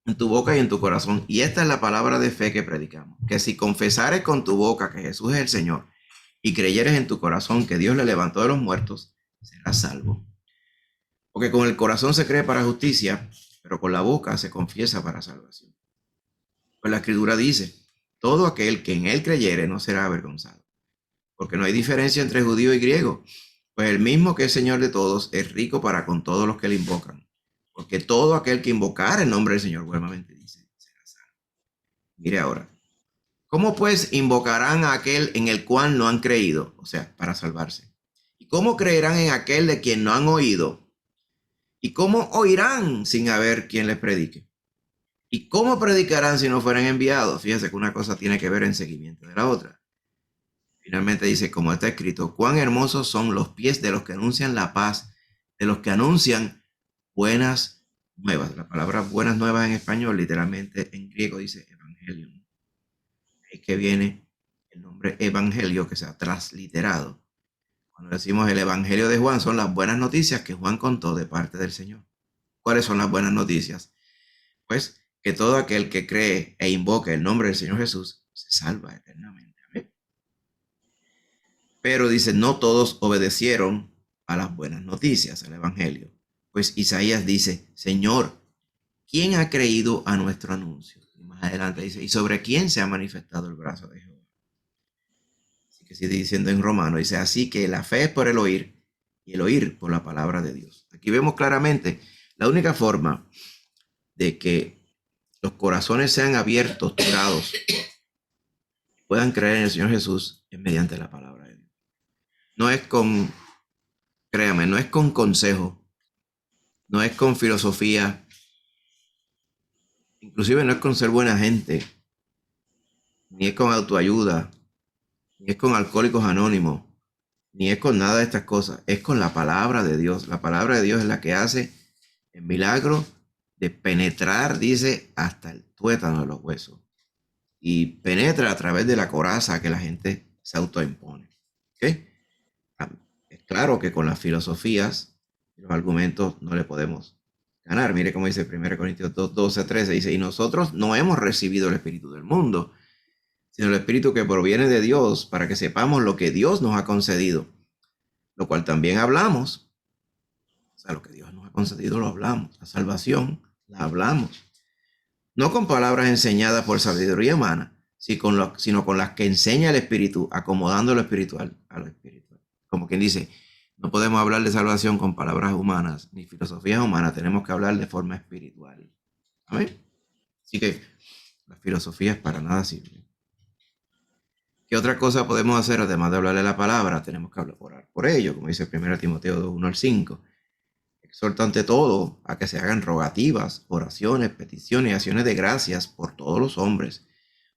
en tu boca y en tu corazón. Y esta es la palabra de fe que predicamos. Que si confesares con tu boca que Jesús es el Señor y creyeres en tu corazón que Dios le levantó de los muertos, serás salvo. Porque con el corazón se cree para justicia, pero con la boca se confiesa para salvación. Pues la Escritura dice, todo aquel que en él creyere no será avergonzado. Porque no hay diferencia entre judío y griego. Pues el mismo que es Señor de todos es rico para con todos los que le invocan. Porque todo aquel que invocar el nombre del Señor, buenamente dice, será salvo. Mire ahora, ¿cómo pues invocarán a aquel en el cual no han creído? O sea, para salvarse. ¿Y cómo creerán en aquel de quien no han oído? ¿Y cómo oirán sin haber quien les predique? ¿Y cómo predicarán si no fueran enviados? Fíjese que una cosa tiene que ver en seguimiento de la otra. Finalmente dice, como está escrito, cuán hermosos son los pies de los que anuncian la paz, de los que anuncian buenas nuevas. La palabra buenas nuevas en español, literalmente en griego dice evangelium. Es que viene el nombre evangelio que se ha transliterado. Cuando decimos el evangelio de Juan, son las buenas noticias que Juan contó de parte del Señor. ¿Cuáles son las buenas noticias? Pues que todo aquel que cree e invoca el nombre del Señor Jesús se salva eternamente. Amén. Pero dice, no todos obedecieron a las buenas noticias, al evangelio. Pues Isaías dice, Señor, ¿quién ha creído a nuestro anuncio? Y más adelante dice, ¿y sobre quién se ha manifestado el brazo de Jehová? Así que sigue diciendo en Romano, dice, así que la fe es por el oír y el oír por la palabra de Dios. Aquí vemos claramente la única forma de que los corazones sean abiertos, turados, puedan creer en el Señor Jesús es mediante la palabra de Dios. No es con, créame, no es con consejo, no es con filosofía, inclusive no es con ser buena gente, ni es con autoayuda, ni es con alcohólicos anónimos, ni es con nada de estas cosas, es con la palabra de Dios. La palabra de Dios es la que hace el milagro de penetrar, dice, hasta el tuétano de los huesos. Y penetra a través de la coraza que la gente se autoimpone. ¿Okay? Es claro que con las filosofías y los argumentos no le podemos ganar. Mire cómo dice 1 Corintios 2, 12, 13. Dice, y nosotros no hemos recibido el espíritu del mundo, sino el espíritu que proviene de Dios, para que sepamos lo que Dios nos ha concedido, lo cual también hablamos. O sea, lo que Dios nos ha concedido lo hablamos. La salvación la hablamos. No con palabras enseñadas por sabiduría humana, sino con las que enseña el Espíritu, acomodando lo espiritual a lo espiritual. Como quien dice, no podemos hablar de salvación con palabras humanas, ni filosofías humanas, tenemos que hablar de forma espiritual. ¿Amén? Así que las filosofías para nada sirven. ¿Qué otra cosa podemos hacer además de hablarle la palabra? Tenemos que orar por ello, como dice 1 Timoteo 2, 1 al 5. Exhorta ante todo a que se hagan rogativas, oraciones, peticiones y acciones de gracias por todos los hombres,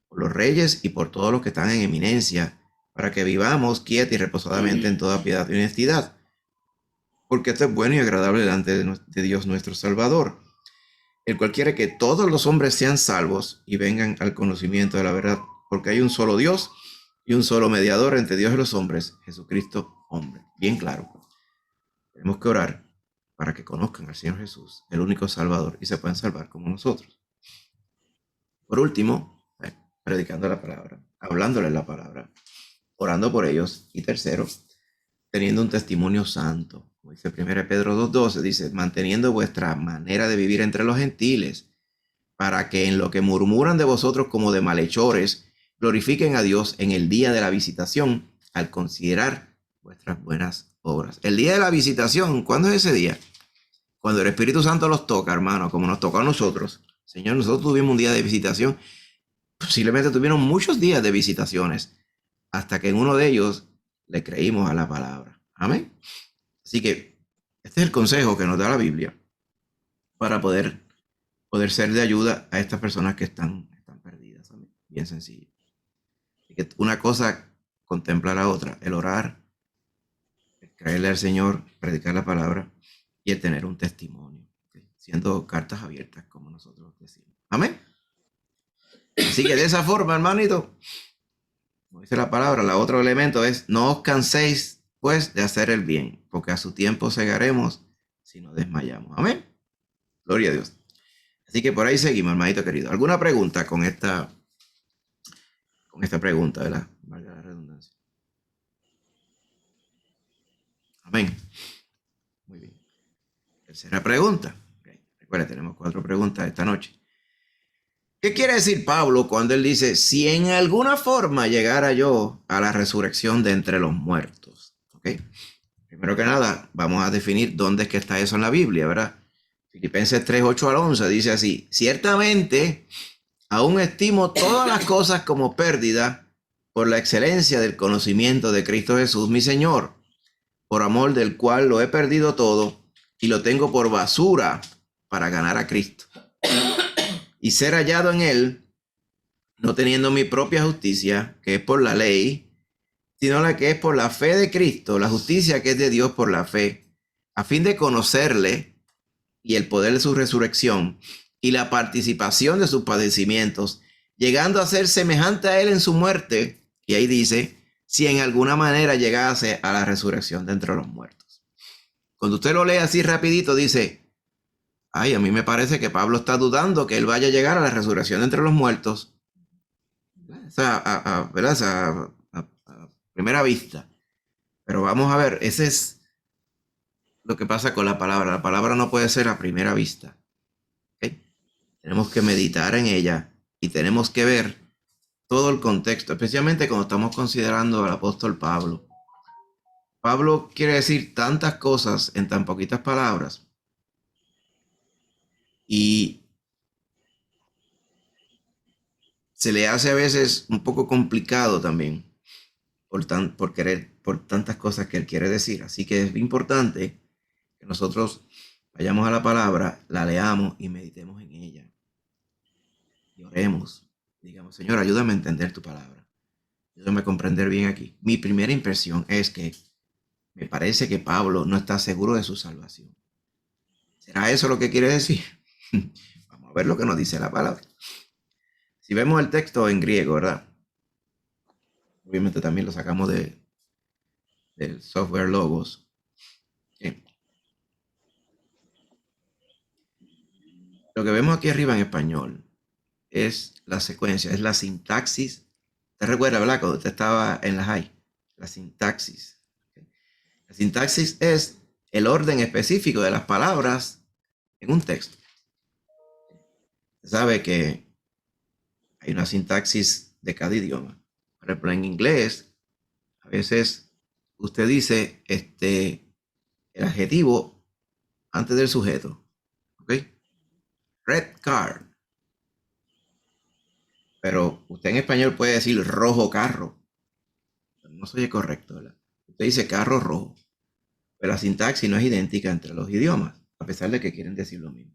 por los reyes y por todos los que están en eminencia, para que vivamos quieta y reposadamente en toda piedad y honestidad. Porque esto es bueno y agradable delante de Dios nuestro Salvador, el cual quiere que todos los hombres sean salvos y vengan al conocimiento de la verdad, porque hay un solo Dios y un solo mediador entre Dios y los hombres, Jesucristo hombre. Bien claro. Tenemos que orar para que conozcan al Señor Jesús, el único Salvador, y se puedan salvar como nosotros. Por último, predicando la palabra, hablándoles la palabra, orando por ellos. Y tercero, teniendo un testimonio santo. Como dice 1 Pedro 2:12, dice, manteniendo vuestra manera de vivir entre los gentiles, para que en lo que murmuran de vosotros como de malhechores, glorifiquen a Dios en el día de la visitación, al considerar vuestras buenas obras. El día de la visitación, ¿cuándo es ese día? Cuando el Espíritu Santo los toca, hermano, como nos tocó a nosotros. Señor, nosotros tuvimos un día de visitación. Posiblemente tuvieron muchos días de visitaciones, hasta que en uno de ellos le creímos a la palabra. Amén. Así que este es el consejo que nos da la Biblia para poder ser de ayuda a estas personas que están perdidas. Amén. Bien sencillo. Así que una cosa contempla la otra, el orar, el creerle al Señor, predicar la palabra y el tener un testimonio, siendo cartas abiertas, como nosotros decimos. Amén. Así que de esa forma, hermanito, como dice la palabra, el otro elemento es, no os canséis, pues, de hacer el bien, porque a su tiempo segaremos si no desmayamos. Amén. Gloria a Dios. Así que por ahí seguimos, hermanito querido. ¿Alguna pregunta con esta pregunta, ¿verdad? Valga la redundancia. Amén. Muy bien. Tercera pregunta. Okay. Recuerda, tenemos 4 preguntas esta noche. ¿Qué quiere decir Pablo cuando él dice, si en alguna forma llegara yo a la resurrección de entre los muertos? ¿Okay? Primero que nada, vamos a definir dónde es que está eso en la Biblia, ¿verdad? Filipenses 3:8-11 dice así, ciertamente aún estimo todas las cosas como pérdida por la excelencia del conocimiento de Cristo Jesús, mi Señor, por amor del cual lo he perdido todo y lo tengo por basura para ganar a Cristo y ser hallado en él, no teniendo mi propia justicia, que es por la ley, sino la que es por la fe de Cristo, la justicia que es de Dios por la fe, a fin de conocerle y el poder de su resurrección y la participación de sus padecimientos, llegando a ser semejante a él en su muerte. Y ahí dice, si en alguna manera llegase a la resurrección de entre los muertos. Cuando usted lo lee así rapidito, dice, ay, a mí me parece que Pablo está dudando que él vaya a llegar a la resurrección de entre los muertos. O sea, a primera vista. Pero vamos a ver, ese es lo que pasa con la palabra. La palabra no puede ser a primera vista. ¿Okay? Tenemos que meditar en ella y tenemos que ver todo el contexto, especialmente cuando estamos considerando al apóstol Pablo. Pablo quiere decir tantas cosas en tan poquitas palabras. Y se le hace a veces un poco complicado también por tantas cosas que él quiere decir. Así que es importante que nosotros vayamos a la palabra, la leamos y meditemos en ella. Y oremos. Digamos, Señor, ayúdame a entender tu palabra. Ayúdame a comprender bien aquí. Mi primera impresión es que me parece que Pablo no está seguro de su salvación. ¿Será eso lo que quiere decir? Vamos a ver lo que nos dice la palabra. Si vemos el texto en griego, ¿verdad? Obviamente también lo sacamos del software Logos. Bien. Lo que vemos aquí arriba en español es la secuencia, es la sintaxis. ¿Te recuerdas, verdad? Cuando usted estaba en la high, la sintaxis. La sintaxis es el orden específico de las palabras en un texto. Se sabe que hay una sintaxis de cada idioma. Por ejemplo, en inglés, a veces usted dice el adjetivo antes del sujeto. ¿Ok? Red card. Pero usted en español puede decir rojo carro. No soy correcto, ¿verdad? Usted dice carro rojo. Pero la sintaxis no es idéntica entre los idiomas, a pesar de que quieren decir lo mismo.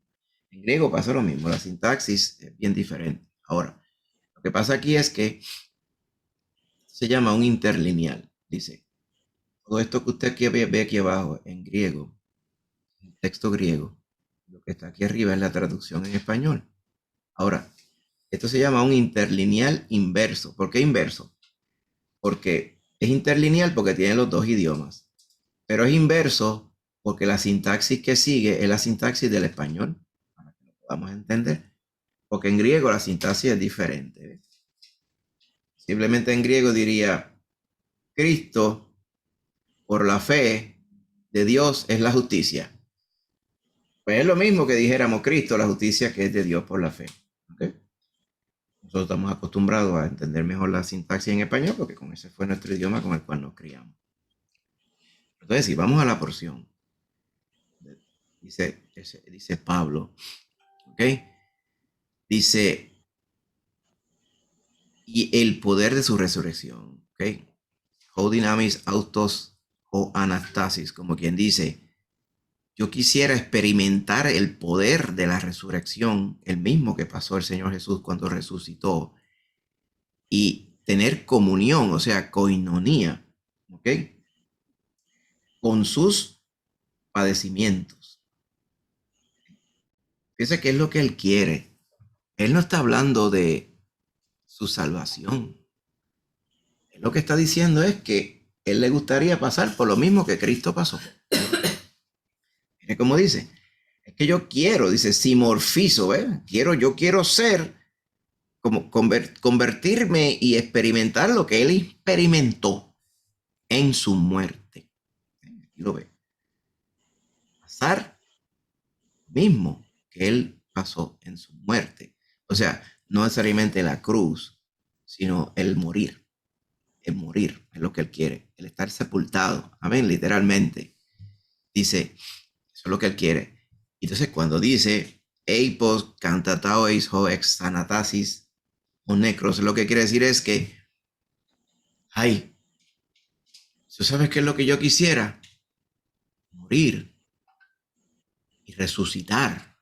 En griego pasa lo mismo. La sintaxis es bien diferente. Ahora, lo que pasa aquí es que se llama un interlineal. Dice, todo esto que usted aquí ve aquí abajo en griego, en texto griego, lo que está aquí arriba es la traducción en español. Ahora, esto se llama un interlineal inverso. ¿Por qué inverso? Porque es interlineal porque tiene los dos idiomas, pero es inverso porque la sintaxis que sigue es la sintaxis del español, para que lo podamos entender, porque en griego la sintaxis es diferente. ¿Ves? Simplemente en griego diría, Cristo, por la fe de Dios, es la justicia. Pues es lo mismo que dijéramos Cristo, la justicia que es de Dios por la fe. ¿Okay? Nosotros estamos acostumbrados a entender mejor la sintaxis en español porque con ese fue nuestro idioma con el cual nos criamos. Entonces, si vamos a la porción, dice Pablo, ¿ok? Dice, y el poder de su resurrección, ¿ok? Hodinamis autos o anastasis, como quien dice, yo quisiera experimentar el poder de la resurrección, el mismo que pasó el Señor Jesús cuando resucitó, y tener comunión, o sea, koinonía, ¿ok? Con sus padecimientos. Fíjese que es lo que él quiere. Él no está hablando de su salvación. Él lo que está diciendo es que él le gustaría pasar por lo mismo que Cristo pasó. Mire cómo dice. Es que yo quiero, dice, simorfizo, ¿ves? Yo quiero ser, como convertirme y experimentar lo que él experimentó en su muerte. Aquí lo ve. Pasar mismo que él pasó en su muerte. O sea, no necesariamente la cruz, sino el morir. El morir es lo que él quiere. El estar sepultado. Amén, literalmente. Dice, eso es lo que él quiere. Entonces, cuando dice eipos cantataois ho ex sanatasis o necros, lo que quiere decir es que, ay, ¿tú sabes qué es lo que yo quisiera? Morir y resucitar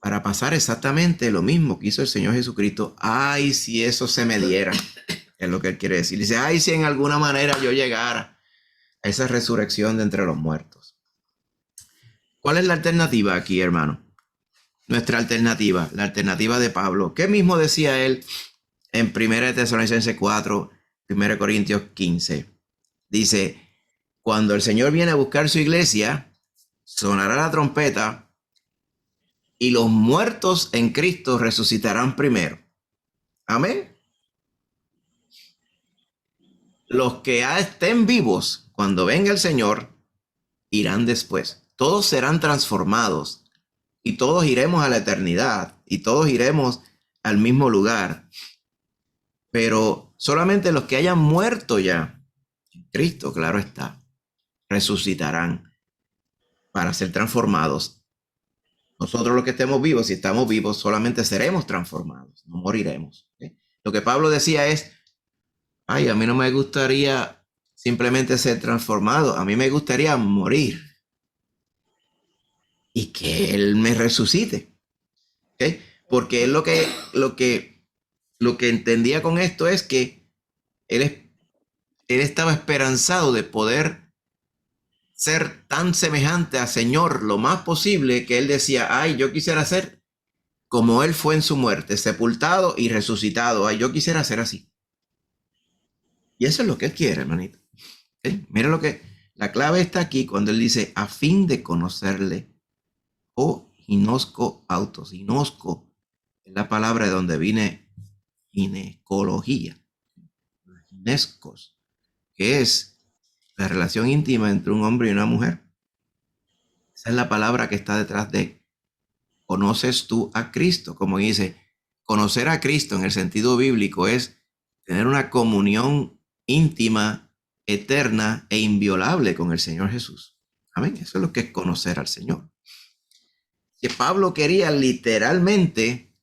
para pasar exactamente lo mismo que hizo el Señor Jesucristo. Ay, si eso se me diera, es lo que él quiere decir. Dice, ay, si en alguna manera yo llegara a esa resurrección de entre los muertos. ¿Cuál es la alternativa aquí, hermano? Nuestra alternativa, la alternativa de Pablo. ¿Qué mismo decía él en 1 Tesalonicenses 4, 1 Corintios 15? Dice, cuando el Señor viene a buscar su iglesia, sonará la trompeta y los muertos en Cristo resucitarán primero. Amén. Los que estén vivos cuando venga el Señor irán después. Todos serán transformados y todos iremos a la eternidad y todos iremos al mismo lugar. Pero solamente los que hayan muerto ya en Cristo, claro está, resucitarán para ser transformados. Nosotros los que estemos vivos, si estamos vivos, solamente seremos transformados, no moriremos. ¿Okay? Lo que Pablo decía es, ay, a mí no me gustaría simplemente ser transformado, a mí me gustaría morir y que él me resucite. ¿Okay? Porque él lo que entendía con esto es que él estaba esperanzado de poder ser tan semejante al Señor lo más posible que él decía, ay, yo quisiera ser como él fue en su muerte, sepultado y resucitado. Ay, yo quisiera ser así. Y eso es lo que él quiere, hermanito. ¿Sí? Mira la clave está aquí cuando él dice, a fin de conocerle, o ginosco autos. Ginosco es la palabra de donde viene ginecología. Ginescos, que es la relación íntima entre un hombre y una mujer. Esa es la palabra que está detrás de conoces tú a Cristo. Como dice, conocer a Cristo en el sentido bíblico es tener una comunión íntima, eterna e inviolable con el Señor Jesús. Amén. Eso es lo que es conocer al Señor. Que Pablo quería literalmente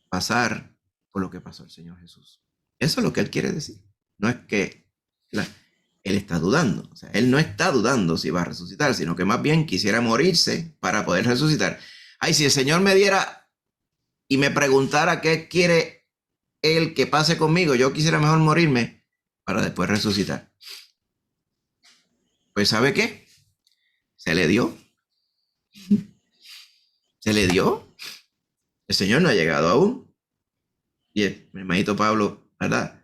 pasar por lo que pasó el Señor Jesús. Eso es lo que él quiere decir. No es que él está dudando. O sea, él no está dudando si va a resucitar, sino que más bien quisiera morirse para poder resucitar. Ay, si el Señor me diera y me preguntara qué quiere el que pase conmigo. Yo quisiera mejor morirme para después resucitar. Pues ¿sabe qué? Se le dio. Se le dio. El Señor no ha llegado aún. Y el hermanito Pablo, ¿verdad?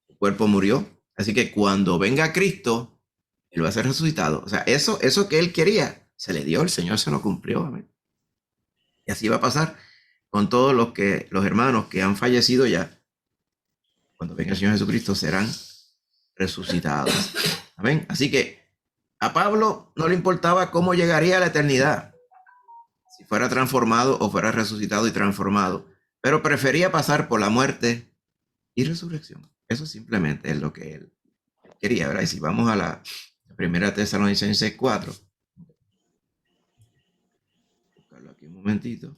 El cuerpo murió. Así que cuando venga Cristo, Él va a ser resucitado. O sea, eso que Él quería, se le dio. El Señor se lo cumplió. Amén. Y así va a pasar con todos los hermanos que han fallecido ya. Cuando venga el Señor Jesucristo serán resucitados. Amén. Así que a Pablo no le importaba cómo llegaría a la eternidad, si fuera transformado o fuera resucitado y transformado, pero prefería pasar por la muerte y resurrección. Eso simplemente es lo que él quería, ¿verdad? Y si vamos a la primera Tesalonicenses 4, buscarlo aquí un momentito.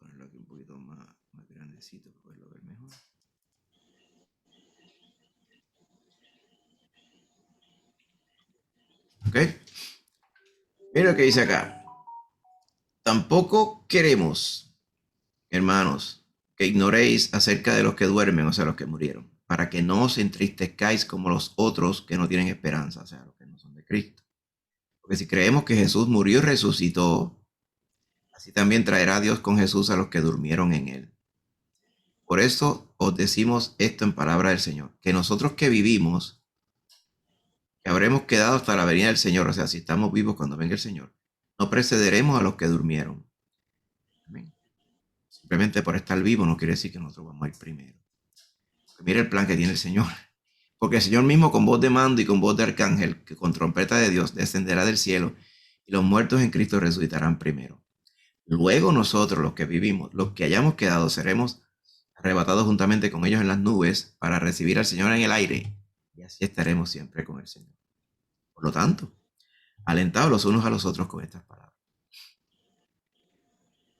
Ponerlo aquí un poquito más grandecito para poderlo ver mejor. ¿Ok? Mira lo que dice acá. Tampoco queremos, hermanos, que ignoréis acerca de los que duermen, o sea, los que murieron, para que no os entristezcáis como los otros que no tienen esperanza, o sea, los que no son de Cristo. Porque si creemos que Jesús murió y resucitó, así también traerá Dios con Jesús a los que durmieron en él. Por eso os decimos esto en palabra del Señor, que nosotros que vivimos, que habremos quedado hasta la venida del Señor, o sea, si estamos vivos cuando venga el Señor, no precederemos a los que durmieron. Amén. Simplemente por estar vivo no quiere decir que nosotros vamos a ir primero. Porque mira el plan que tiene el Señor. Porque el Señor mismo con voz de mando y con voz de arcángel, que con trompeta de Dios descenderá del cielo, y los muertos en Cristo resucitarán primero. Luego nosotros, los que vivimos, los que hayamos quedado, seremos arrebatados juntamente con ellos en las nubes para recibir al Señor en el aire, y así estaremos siempre con el Señor. Por lo tanto, alentados los unos a los otros con estas palabras.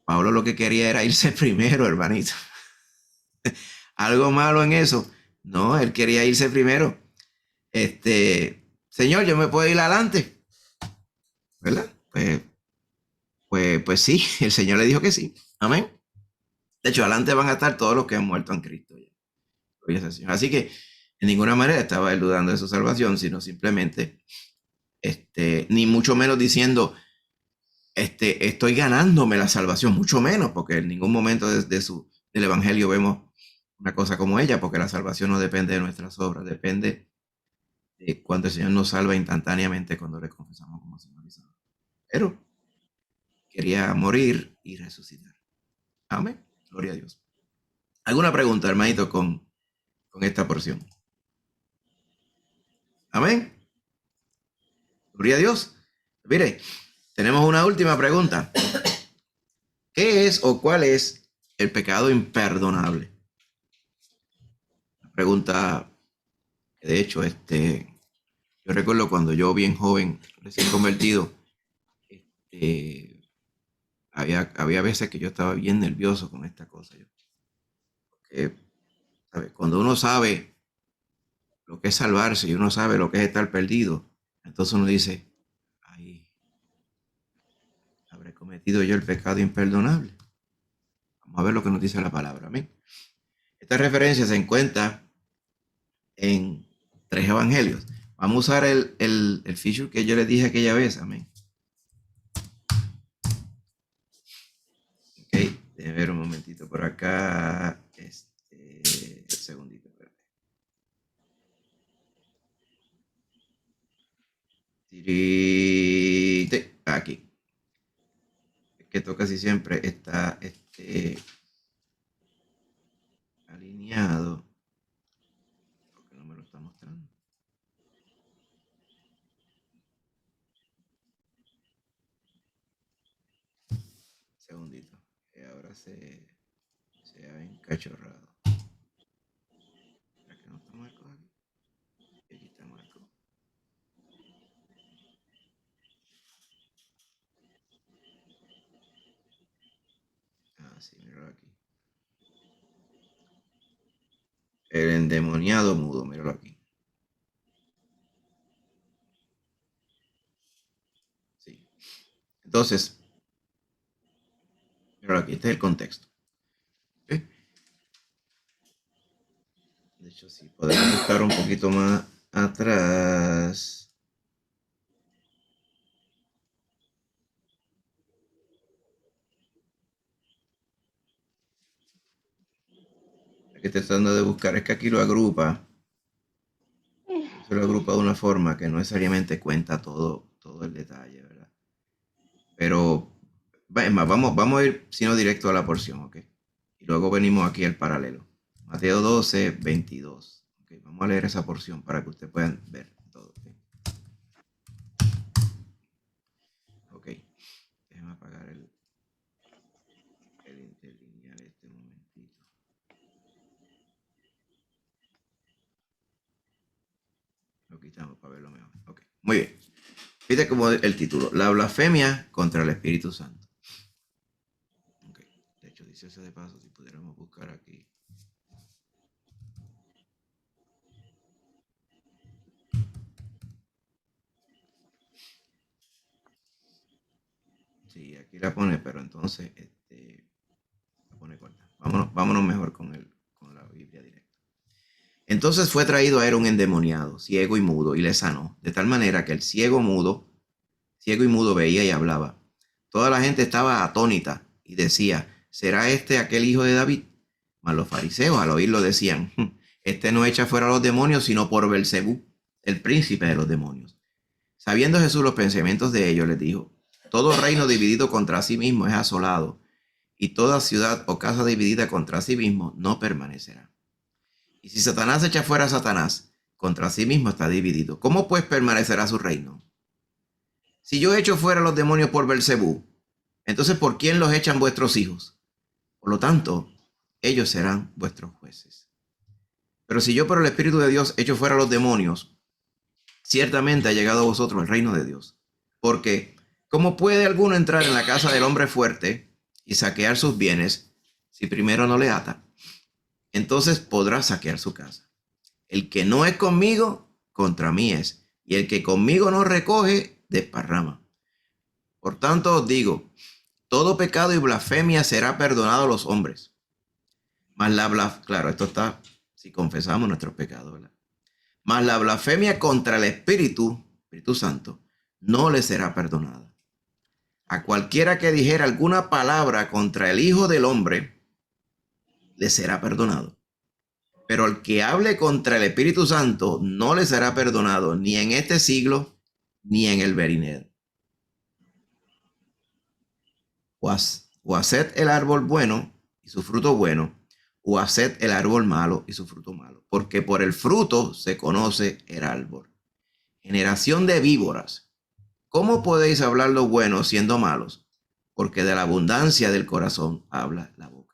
Pablo lo que quería era irse primero, hermanito. Algo malo en eso. No, él quería irse primero. Señor, yo me puedo ir adelante, ¿verdad? Pues sí, el Señor le dijo que sí. Amén. De hecho, adelante van a estar todos los que han muerto en Cristo. Así que en ninguna manera estaba él dudando de su salvación, sino simplemente, ni mucho menos diciendo, estoy ganándome la salvación, mucho menos, porque en ningún momento del Evangelio vemos una cosa como ella, porque la salvación no depende de nuestras obras, depende de cuando el Señor nos salva instantáneamente cuando le confesamos como Señor y Salvador. Pero quería morir y resucitar. Amén. Gloria a Dios. ¿Alguna pregunta, hermanito, con esta porción? Amén. Gloria a Dios. Mire, tenemos una última pregunta. ¿Qué es o cuál es el pecado imperdonable? Una pregunta que de hecho, yo recuerdo cuando yo bien joven, recién convertido, había veces que yo estaba bien nervioso con esta cosa. Porque, ¿sabe? Cuando uno sabe lo que es salvarse y uno sabe lo que es estar perdido, entonces uno dice, ay, habré cometido yo el pecado imperdonable. Vamos a ver lo que nos dice la palabra. Amén. Esta referencia se encuentra en 3 evangelios. Vamos a usar el feature que yo les dije aquella vez. Amén. Ok, déjenme ver un momentito por acá. Segundito. Aquí. Que esto casi siempre está alineado. Porque no me lo está mostrando. Segundito. Que ahora se ha encachorrado. ¿Para que no está Marco aquí? Aquí está Marco. Ah, sí, míralo aquí. El endemoniado mudo, míralo aquí. Entonces, pero aquí está el contexto. ¿Okay? De hecho, si podemos buscar un poquito más atrás. Que estoy tratando de buscar es que aquí lo agrupa. Se lo agrupa de una forma que no necesariamente cuenta todo el detalle, ¿verdad? Pero, es más, vamos a ir sino directo a la porción, ¿ok? Y luego venimos aquí al paralelo. Mateo 12, 22. ¿Okay? Vamos a leer esa porción para que ustedes puedan ver todo. Ok. Déjenme apagar el lineal este momentito. Lo quitamos para verlo mejor. Ok. Muy bien. Fíjate como el título. La blasfemia contra el Espíritu Santo. Okay. De hecho, dice ese de paso, si pudiéramos buscar aquí. Sí, aquí la pone, pero entonces la pone corta. Vámonos mejor con la Biblia directa. Entonces fue traído a él un endemoniado, ciego y mudo, y le sanó, de tal manera que el ciego y mudo veía y hablaba. Toda la gente estaba atónita y decía, ¿será este aquel hijo de David? Mas los fariseos al oírlo decían, este no echa fuera a los demonios, sino por Belcebú, el príncipe de los demonios. Sabiendo Jesús los pensamientos de ellos, les dijo, todo reino dividido contra sí mismo es asolado, y toda ciudad o casa dividida contra sí mismo no permanecerá. Y si Satanás echa fuera a Satanás, contra sí mismo está dividido. ¿Cómo pues permanecerá su reino? Si yo echo fuera a los demonios por Belcebú, entonces ¿por quién los echan vuestros hijos? Por lo tanto, ellos serán vuestros jueces. Pero si yo por el Espíritu de Dios echo fuera a los demonios, ciertamente ha llegado a vosotros el reino de Dios. Porque, ¿cómo puede alguno entrar en la casa del hombre fuerte y saquear sus bienes si primero no le ata? Entonces podrá saquear su casa. El que no es conmigo, contra mí es. Y el que conmigo no recoge, desparrama. Por tanto os digo, todo pecado y blasfemia será perdonado a los hombres. Mas claro, esto está si confesamos nuestros pecados, ¿verdad? Mas la blasfemia contra el Espíritu Santo, no le será perdonada. A cualquiera que dijera alguna palabra contra el Hijo del Hombre, le será perdonado. Pero al que hable contra el Espíritu Santo, no le será perdonado ni en este siglo, ni en el venidero. O haced el árbol bueno y su fruto bueno, o haced el árbol malo y su fruto malo. Porque por el fruto se conoce el árbol. Generación de víboras, ¿cómo podéis hablar lo bueno siendo malos? Porque de la abundancia del corazón habla la boca.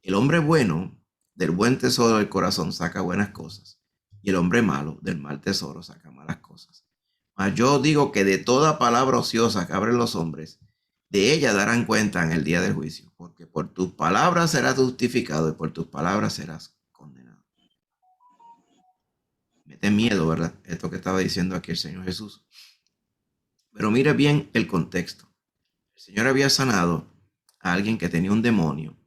El hombre bueno del buen tesoro del corazón saca buenas cosas, y el hombre malo del mal tesoro saca malas cosas. Mas yo digo que de toda palabra ociosa que abren los hombres, de ella darán cuenta en el día del juicio, porque por tus palabras serás justificado y por tus palabras serás condenado. Mete miedo, ¿verdad? Esto que estaba diciendo aquí el Señor Jesús. Pero mire bien el contexto. El Señor había sanado a alguien que tenía un demonio.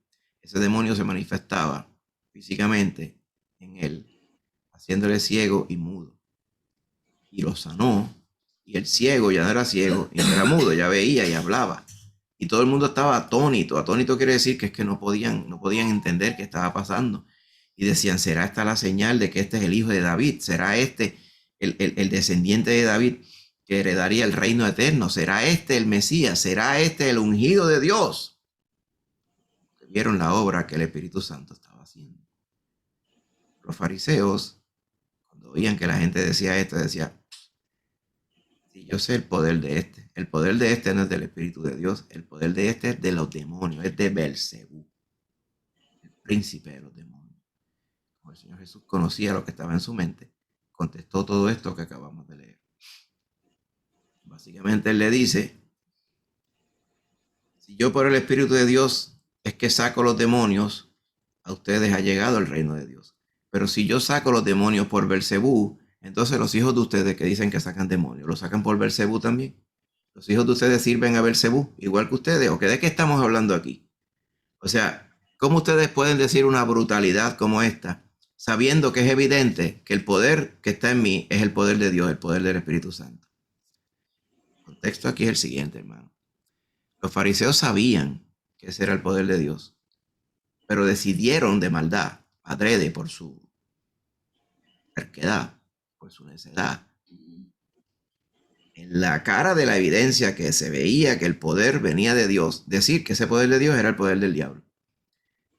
Ese demonio se manifestaba físicamente en él, haciéndole ciego y mudo. Y lo sanó. Y el ciego ya no era ciego y no era mudo, ya veía y hablaba. Y todo el mundo estaba atónito. Atónito quiere decir que es que no podían entender qué estaba pasando. Y decían, ¿será esta la señal de que este es el hijo de David? ¿Será este el descendiente de David que heredaría el reino eterno? ¿Será este el Mesías? ¿Será este el ungido de Dios? Vieron la obra que el Espíritu Santo estaba haciendo. Los fariseos, cuando oían que la gente decía esto, decían, sí, yo sé el poder de este. El poder de este no es del Espíritu de Dios. El poder de este es de los demonios, es de Belcebú, el príncipe de los demonios. Como el Señor Jesús conocía lo que estaba en su mente, contestó todo esto que acabamos de leer. Básicamente él le dice, si yo por el Espíritu de Dios es que saco los demonios, a ustedes ha llegado el reino de Dios. Pero si yo saco los demonios por Belcebú, entonces los hijos de ustedes que dicen que sacan demonios, ¿los sacan por Belcebú también? Los hijos de ustedes sirven a Belcebú, igual que ustedes. ¿O que de qué estamos hablando aquí? O sea, ¿cómo ustedes pueden decir una brutalidad como esta, sabiendo que es evidente que el poder que está en mí es el poder de Dios, el poder del Espíritu Santo? El contexto aquí es el siguiente, hermano. Los fariseos sabían que ese era el poder de Dios, pero decidieron de maldad, adrede, por su terquedad, por su necedad, en la cara de la evidencia que se veía que el poder venía de Dios, decir que ese poder de Dios era el poder del diablo.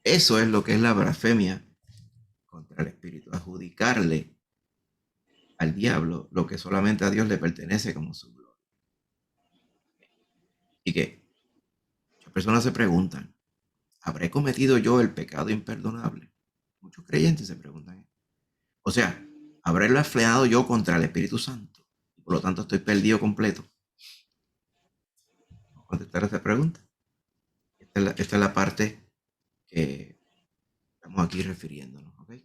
Eso es lo que es la blasfemia contra el Espíritu, adjudicarle al diablo lo que solamente a Dios le pertenece como su gloria. Y que muchas personas se preguntan, ¿habré cometido yo el pecado imperdonable? Muchos creyentes se preguntan. O sea, ¿habré blasfemado yo contra el Espíritu Santo? Por lo tanto, estoy perdido completo. Vamos a contestar esta pregunta. Esta es la parte que estamos aquí refiriéndonos. ¿Okay?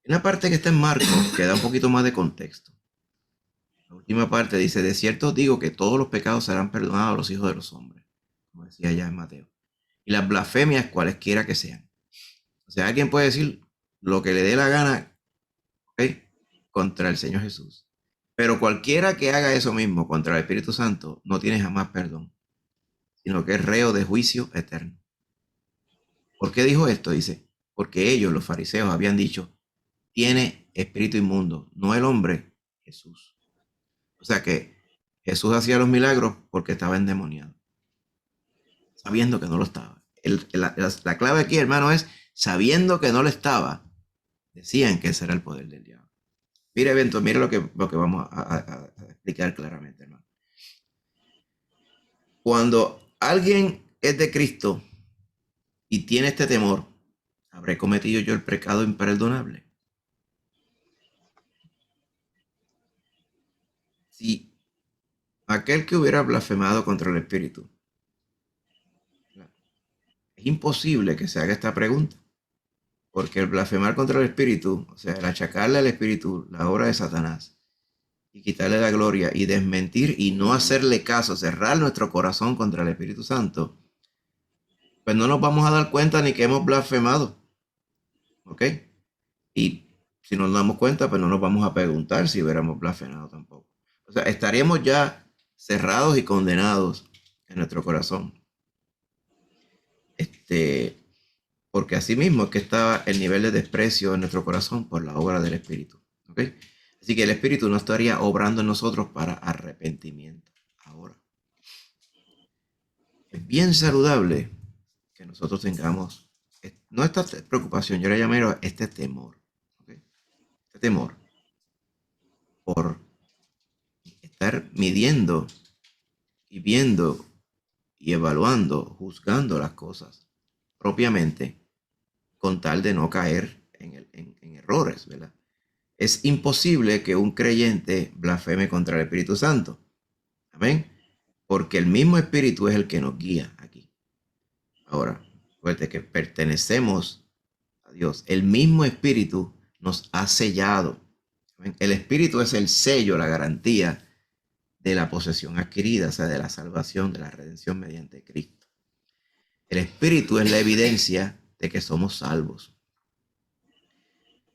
En la parte que está en Marcos, que da un poquito más de contexto. La última parte dice, de cierto os digo que todos los pecados serán perdonados a los hijos de los hombres, como decía ya en Mateo. Y las blasfemias cualesquiera que sean. O sea, alguien puede decir lo que le dé la gana, ¿okay?, contra el Señor Jesús. Pero cualquiera que haga eso mismo contra el Espíritu Santo no tiene jamás perdón, sino que es reo de juicio eterno. ¿Por qué dijo esto? Dice, porque ellos, los fariseos, habían dicho, tiene espíritu inmundo, no el hombre, Jesús. O sea que Jesús hacía los milagros porque estaba endemoniado, sabiendo que no lo estaba. La clave aquí, hermano, es sabiendo que no lo estaba, decían que ese era el poder del diablo. Mire, Bento, mire lo que vamos a explicar claramente, hermano. Cuando alguien es de Cristo y tiene este temor, ¿habré cometido yo el pecado imperdonable? Si aquel que hubiera blasfemado contra el Espíritu, es imposible que se haga esta pregunta, porque el blasfemar contra el Espíritu, o sea, el achacarle al Espíritu la obra de Satanás y quitarle la gloria y desmentir y no hacerle caso, cerrar nuestro corazón contra el Espíritu Santo, pues no nos vamos a dar cuenta ni que hemos blasfemado, ¿ok? Y si nos damos cuenta, pues no nos vamos a preguntar si hubiéramos blasfemado tampoco. O sea, estaríamos ya cerrados y condenados en nuestro corazón. Porque así mismo es que está el nivel de desprecio en nuestro corazón por la obra del Espíritu. ¿Okay? Así que el Espíritu no estaría obrando en nosotros para arrepentimiento. Ahora, es bien saludable que nosotros tengamos, no esta preocupación, yo le llamo este temor. ¿Okay? Este temor por estar midiendo y viendo y evaluando, juzgando las cosas propiamente, con tal de no caer en errores, ¿verdad? Es imposible que un creyente blasfeme contra el Espíritu Santo. Amén. Porque el mismo Espíritu es el que nos guía aquí. Ahora, recuerde que pertenecemos a Dios. El mismo Espíritu nos ha sellado. ¿Amén? El Espíritu es el sello, la garantía de la posesión adquirida, o sea, de la salvación, de la redención mediante Cristo. El Espíritu es la evidencia de que somos salvos.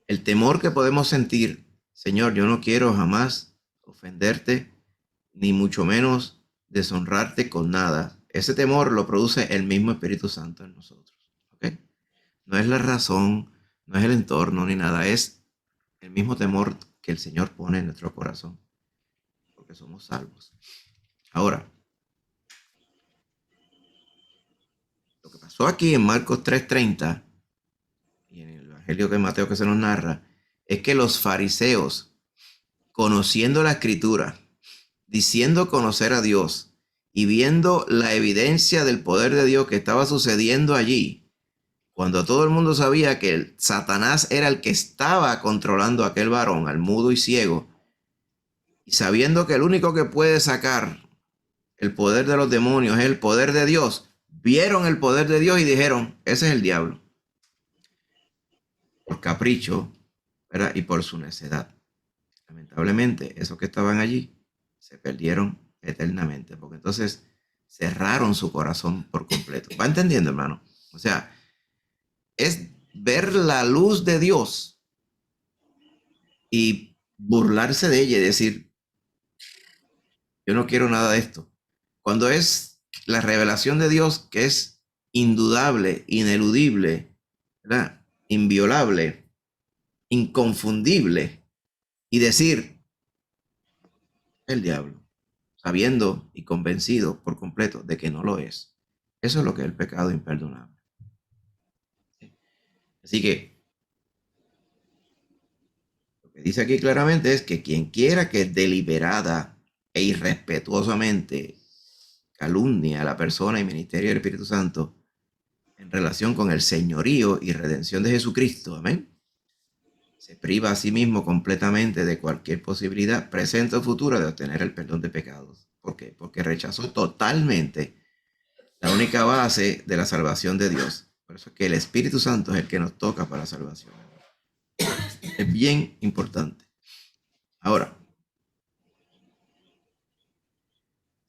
El temor que podemos sentir, Señor, yo no quiero jamás ofenderte, ni mucho menos deshonrarte con nada. Ese temor lo produce el mismo Espíritu Santo en nosotros. ¿Okay? No es la razón, no es el entorno ni nada, es el mismo temor que el Señor pone en nuestro corazón, porque somos salvos. Ahora, lo que pasó aquí en Marcos 3:30 y en el Evangelio de Mateo que se nos narra, es que los fariseos, conociendo la Escritura, diciendo conocer a Dios y viendo la evidencia del poder de Dios que estaba sucediendo allí, cuando todo el mundo sabía que Satanás era el que estaba controlando a aquel varón, al mudo y ciego, y sabiendo que el único que puede sacar el poder de los demonios es el poder de Dios, vieron el poder de Dios y dijeron, ese es el diablo. Por capricho, ¿verdad? Y por su necedad. Lamentablemente, esos que estaban allí se perdieron eternamente, porque entonces cerraron su corazón por completo. ¿Va entendiendo, hermano? O sea, es ver la luz de Dios y burlarse de ella y decir, yo no quiero nada de esto. Cuando es la revelación de Dios que es indudable, ineludible, ¿verdad? Inviolable, inconfundible, y decir, el diablo, sabiendo y convencido por completo de que no lo es. Eso es lo que es el pecado imperdonable. Así que lo que dice aquí claramente es que quien quiera que deliberada e irrespetuosamente calumnie a la persona y ministerio del Espíritu Santo en relación con el señorío y redención de Jesucristo, amén, se priva a sí mismo completamente de cualquier posibilidad presente o futura de obtener el perdón de pecados. ¿Por qué? Porque rechazó totalmente la única base de la salvación de Dios. Por eso es que el Espíritu Santo es el que nos toca para la salvación. Es bien importante. Ahora,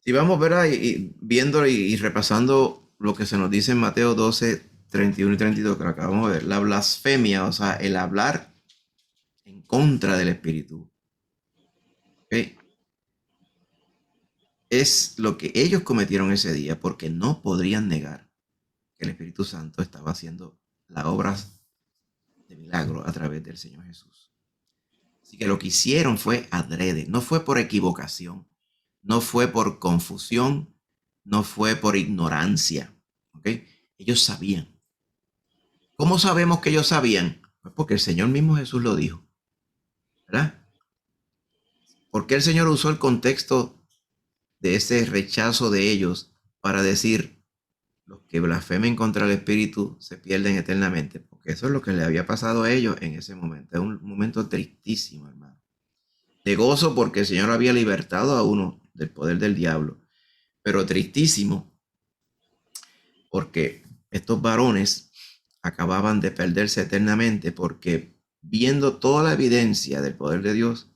si vamos, ¿verdad? Y viendo y repasando lo que se nos dice en Mateo 12, 31 y 32, que lo acabamos de ver, la blasfemia, o sea, el hablar en contra del Espíritu, ¿okay? Es lo que ellos cometieron ese día porque no podrían negar que el Espíritu Santo estaba haciendo las obras de milagro a través del Señor Jesús. Así que lo que hicieron fue adrede, no fue por equivocación, no fue por confusión, no fue por ignorancia. ¿Okay? Ellos sabían. ¿Cómo sabemos que ellos sabían? Pues porque el Señor mismo Jesús lo dijo, ¿verdad? Porque el Señor usó el contexto de ese rechazo de ellos para decir, los que blasfemen contra el Espíritu se pierden eternamente, porque eso es lo que le había pasado a ellos en ese momento. Es un momento tristísimo, hermano. De gozo porque el Señor había libertado a uno del poder del diablo, pero tristísimo porque estos varones acababan de perderse eternamente porque viendo toda la evidencia del poder de Dios,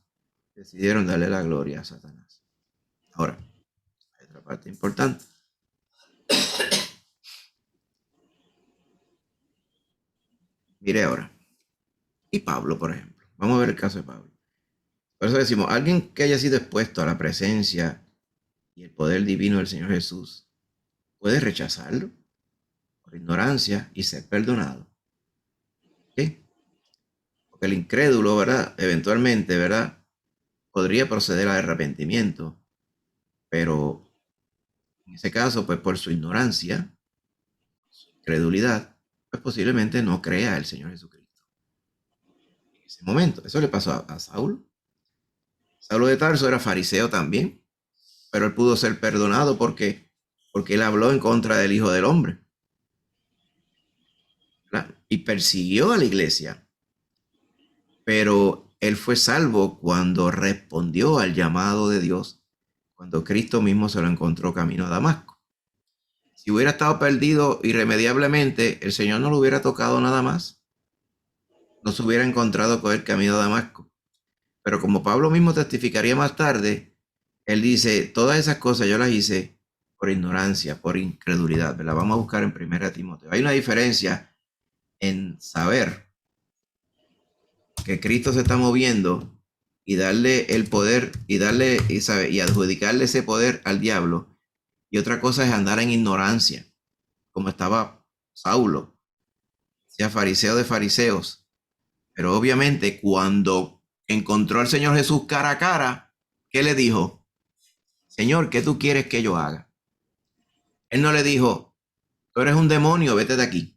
decidieron darle la gloria a Satanás. Ahora, hay otra parte importante. Mire ahora. Y Pablo, por ejemplo. Vamos a ver el caso de Pablo. Por eso decimos, alguien que haya sido expuesto a la presencia y el poder divino del Señor Jesús, ¿puede rechazarlo por ignorancia y ser perdonado? ¿Sí? Porque el incrédulo, ¿verdad? Eventualmente, ¿verdad? Podría proceder al arrepentimiento, pero en ese caso, pues por su ignorancia, su incredulidad, pues posiblemente no crea el Señor Jesucristo. En ese momento, eso le pasó a Saulo. Saulo de Tarso era fariseo también, pero él pudo ser perdonado porque él habló en contra del Hijo del Hombre, ¿verdad? Y persiguió a la iglesia, pero él fue salvo cuando respondió al llamado de Dios, cuando Cristo mismo se lo encontró camino a Damasco. Si hubiera estado perdido irremediablemente, el Señor no lo hubiera tocado nada más, no se hubiera encontrado con el camino a Damasco. Pero como Pablo mismo testificaría más tarde, él dice, todas esas cosas yo las hice por ignorancia, por incredulidad. La vamos a buscar en 1 Timoteo. Hay una diferencia en saber que Cristo se está moviendo y darle el poder y adjudicarle ese poder al diablo. Y otra cosa es andar en ignorancia, como estaba Saulo, sea fariseo de fariseos. Pero obviamente cuando encontró al Señor Jesús cara a cara, ¿qué le dijo? Señor, ¿qué tú quieres que yo haga? Él no le dijo, tú eres un demonio, vete de aquí.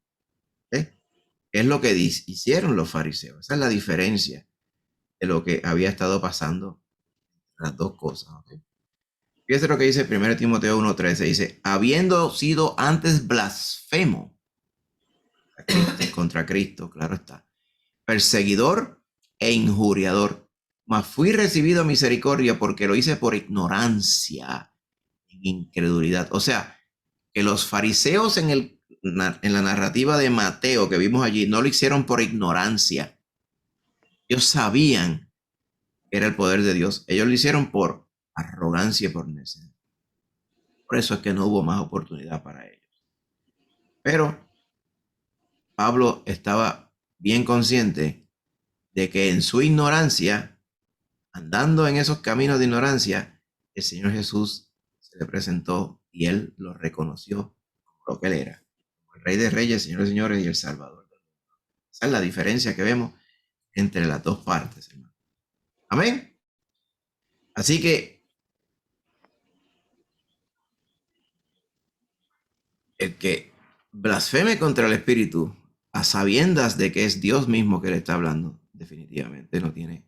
Es lo que hicieron los fariseos. Esa es la diferencia de lo que había estado pasando, las dos cosas. ¿Okay? Fíjese lo que dice 1 Timoteo 1:13. Dice, habiendo sido antes blasfemo contra Cristo, claro está, perseguidor e injuriador, mas fui recibido misericordia porque lo hice por ignorancia, en incredulidad. O sea, que los fariseos en la narrativa de Mateo que vimos allí no lo hicieron por ignorancia. Ellos sabían que era el poder de Dios. Ellos lo hicieron por arrogancia y por necedad. Por eso es que no hubo más oportunidad para ellos. Pero Pablo estaba bien consciente de que en su ignorancia, andando en esos caminos de ignorancia, el Señor Jesús se le presentó y él lo reconoció como lo que él era, el Rey de Reyes, Señor de Señores y el Salvador. Esa es la diferencia que vemos entre las dos partes, hermano. Amén. Así que el que blasfeme contra el Espíritu a sabiendas de que es Dios mismo que le está hablando, definitivamente no tiene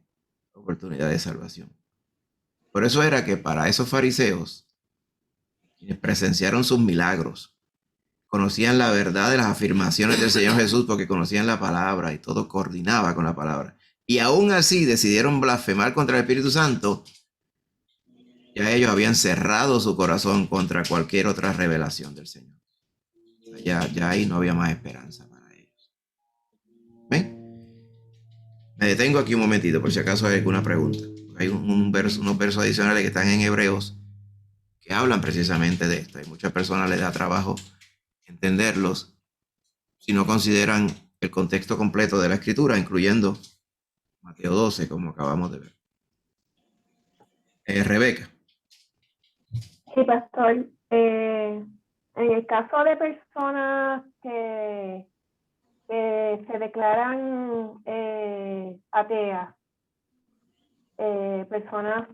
oportunidad de salvación. Por eso era que para esos fariseos, quienes presenciaron sus milagros, conocían la verdad de las afirmaciones del Señor Jesús porque conocían la palabra y todo coordinaba con la palabra. Y aún así decidieron blasfemar contra el Espíritu Santo. Ya ellos habían cerrado su corazón contra cualquier otra revelación del Señor. Ya ahí no había más esperanza para ellos. ¿Ven? Me detengo aquí un momentito por si acaso hay alguna pregunta. Hay unos versos adicionales que están en Hebreos que hablan precisamente de esto. Hay muchas personas les da trabajo entenderlos si no consideran el contexto completo de la escritura, incluyendo Mateo 12, como acabamos de ver. Rebeca. Sí, pastor. En el caso de personas que se declaran ateas, personas,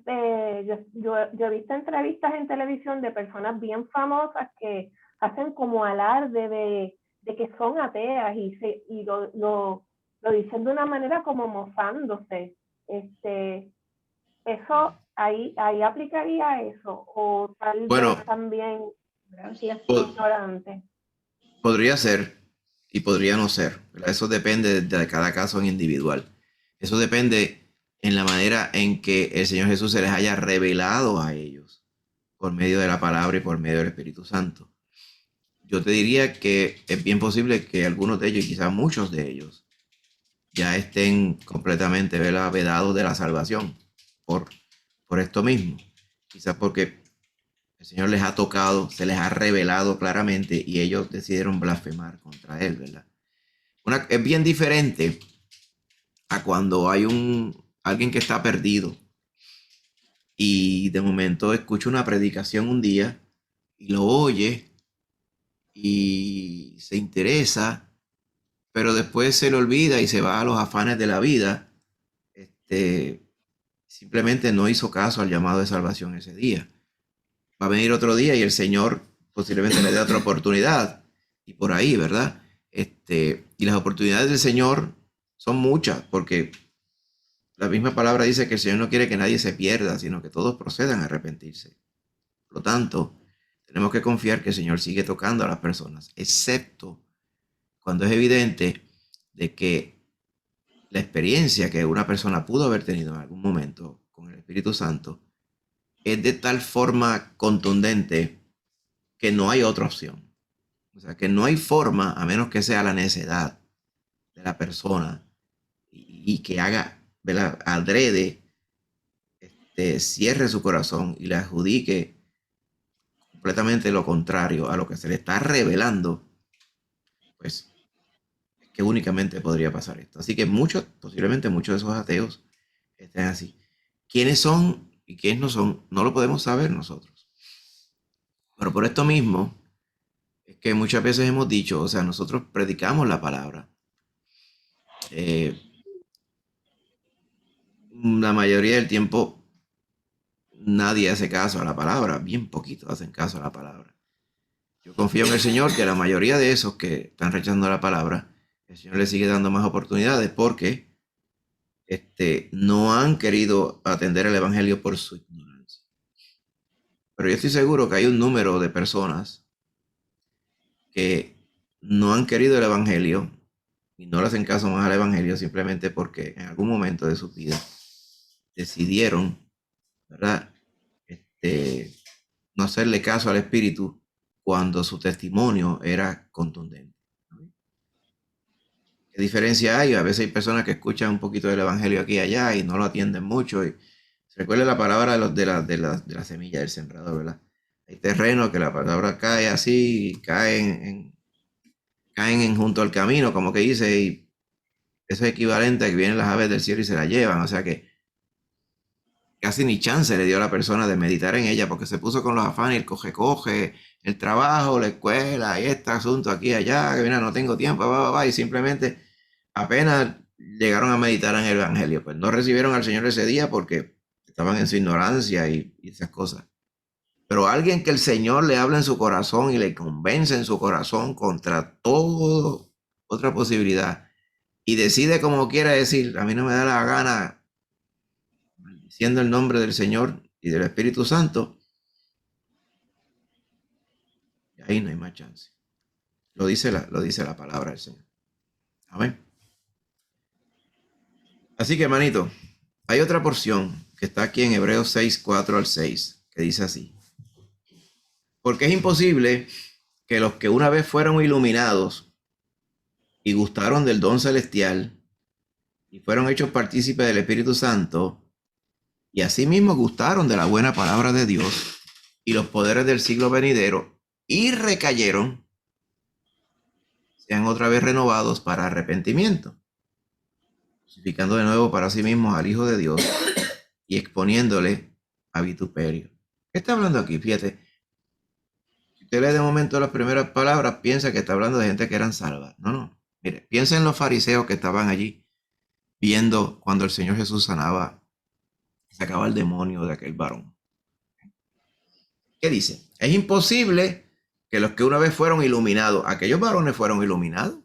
yo he visto entrevistas en televisión de personas bien famosas que hacen como alarde de que son ateas y lo dicen de una manera como mozándose. Eso, ahí aplicaría eso, o tal Bueno, vez también Gracias. ignorante. Podría ser y podría no ser. Eso depende de cada caso en individual. Eso depende en la manera en que el Señor Jesús se les haya revelado a ellos por medio de la palabra y por medio del Espíritu Santo. Yo te diría que es bien posible que algunos de ellos, y quizás muchos de ellos, ya estén completamente vedados de la salvación por esto mismo. Quizás porque el Señor les ha tocado, se les ha revelado claramente y ellos decidieron blasfemar contra Él, ¿verdad? Es bien diferente a cuando hay alguien que está perdido y de momento escucha una predicación un día y lo oye y se interesa, pero después se le olvida y se va a los afanes de la vida. Simplemente no hizo caso al llamado de salvación ese día. Va a venir otro día y el Señor posiblemente le dé otra oportunidad. Y por ahí, ¿verdad? Y las oportunidades del Señor son muchas, porque la misma palabra dice que el Señor no quiere que nadie se pierda, sino que todos procedan a arrepentirse. Por lo tanto, tenemos que confiar que el Señor sigue tocando a las personas, excepto cuando es evidente de que la experiencia que una persona pudo haber tenido en algún momento con el Espíritu Santo es de tal forma contundente que no hay otra opción. O sea, que no hay forma, a menos que sea la necedad de la persona y que haga, ¿verdad?, adrede, cierre su corazón y le adjudique completamente lo contrario a lo que se le está revelando, pues es que únicamente podría pasar esto. Así que posiblemente muchos de esos ateos estén así. ¿Quiénes son y quiénes no son? No lo podemos saber nosotros. Pero por esto mismo es que muchas veces hemos dicho, o sea, nosotros predicamos la palabra. La mayoría del tiempo nadie hace caso a la palabra, bien poquitos hacen caso a la palabra. Yo confío en el Señor que la mayoría de esos que están rechazando la palabra, el Señor les sigue dando más oportunidades porque no han querido atender el evangelio por su ignorancia. Pero yo estoy seguro que hay un número de personas que no han querido el evangelio y no le hacen caso más al evangelio simplemente porque en algún momento de su vida decidieron, ¿verdad?, no hacerle caso al Espíritu cuando su testimonio era contundente. ¿Qué diferencia hay? A veces hay personas que escuchan un poquito del evangelio aquí y allá y no lo atienden mucho y Recuerde la palabra de la semilla del sembrador, ¿verdad? Hay terreno que la palabra cae así, caen junto al camino, como que dice, y eso es equivalente a que vienen las aves del cielo y se la llevan. O sea que casi ni chance le dio a la persona de meditar en ella, porque se puso con los afanes, el coge, el trabajo, la escuela, y este asunto aquí y allá, que mira, no tengo tiempo, y simplemente apenas llegaron a meditar en el Evangelio. Pues no recibieron al Señor ese día porque estaban en su ignorancia y esas cosas. Pero alguien que el Señor le habla en su corazón y le convence en su corazón contra toda otra posibilidad y decide como quiera decir, a mí no me da la gana, diciendo el nombre del Señor y del Espíritu Santo, y ahí no hay más chance. Lo dice la palabra del Señor. Amén. Así que, hermanito, hay otra porción que está aquí en Hebreos 6, 4 al 6, que dice así. Porque es imposible que los que una vez fueron iluminados y gustaron del don celestial y fueron hechos partícipes del Espíritu Santo y asimismo gustaron de la buena palabra de Dios y los poderes del siglo venidero y recayeron, sean otra vez renovados para arrepentimiento, crucificando de nuevo para sí mismos al Hijo de Dios y exponiéndole a vituperio. ¿Qué está hablando aquí? Fíjate. Si usted lee de momento las primeras palabras, piensa que está hablando de gente que eran salvas. No. Mire, piensa en los fariseos que estaban allí viendo cuando el Señor Jesús sanaba y sacaba el demonio de aquel varón. ¿Qué dice? Es imposible que los que una vez fueron iluminados, aquellos varones fueron iluminados.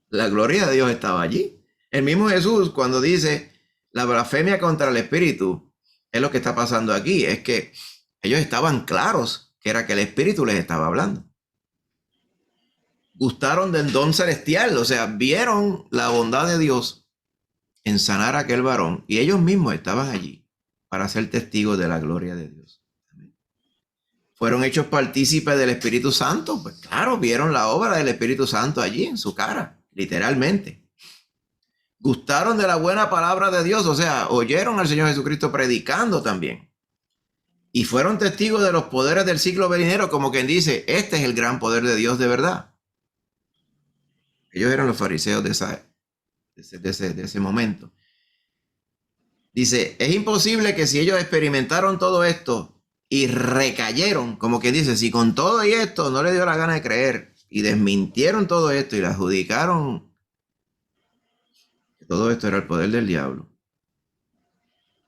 La gloria de Dios estaba allí. El mismo Jesús, cuando dice la blasfemia contra el Espíritu, es lo que está pasando aquí. Es que ellos estaban claros que era que el Espíritu les estaba hablando. Gustaron del don celestial, o sea, vieron la bondad de Dios en sanar a aquel varón y ellos mismos estaban allí para ser testigos de la gloria de Dios. Fueron hechos partícipes del Espíritu Santo, pues claro, vieron la obra del Espíritu Santo allí en su cara, literalmente. Gustaron de la buena palabra de Dios, o sea, oyeron al Señor Jesucristo predicando también. Y fueron testigos de los poderes del siglo venidero, como quien dice, este es el gran poder de Dios de verdad. Ellos eran los fariseos de ese momento. Dice, es imposible que si ellos experimentaron todo esto y recayeron, como quien dice, si con todo y esto no les dio la gana de creer y desmintieron todo esto y le adjudicaron que todo esto era el poder del diablo,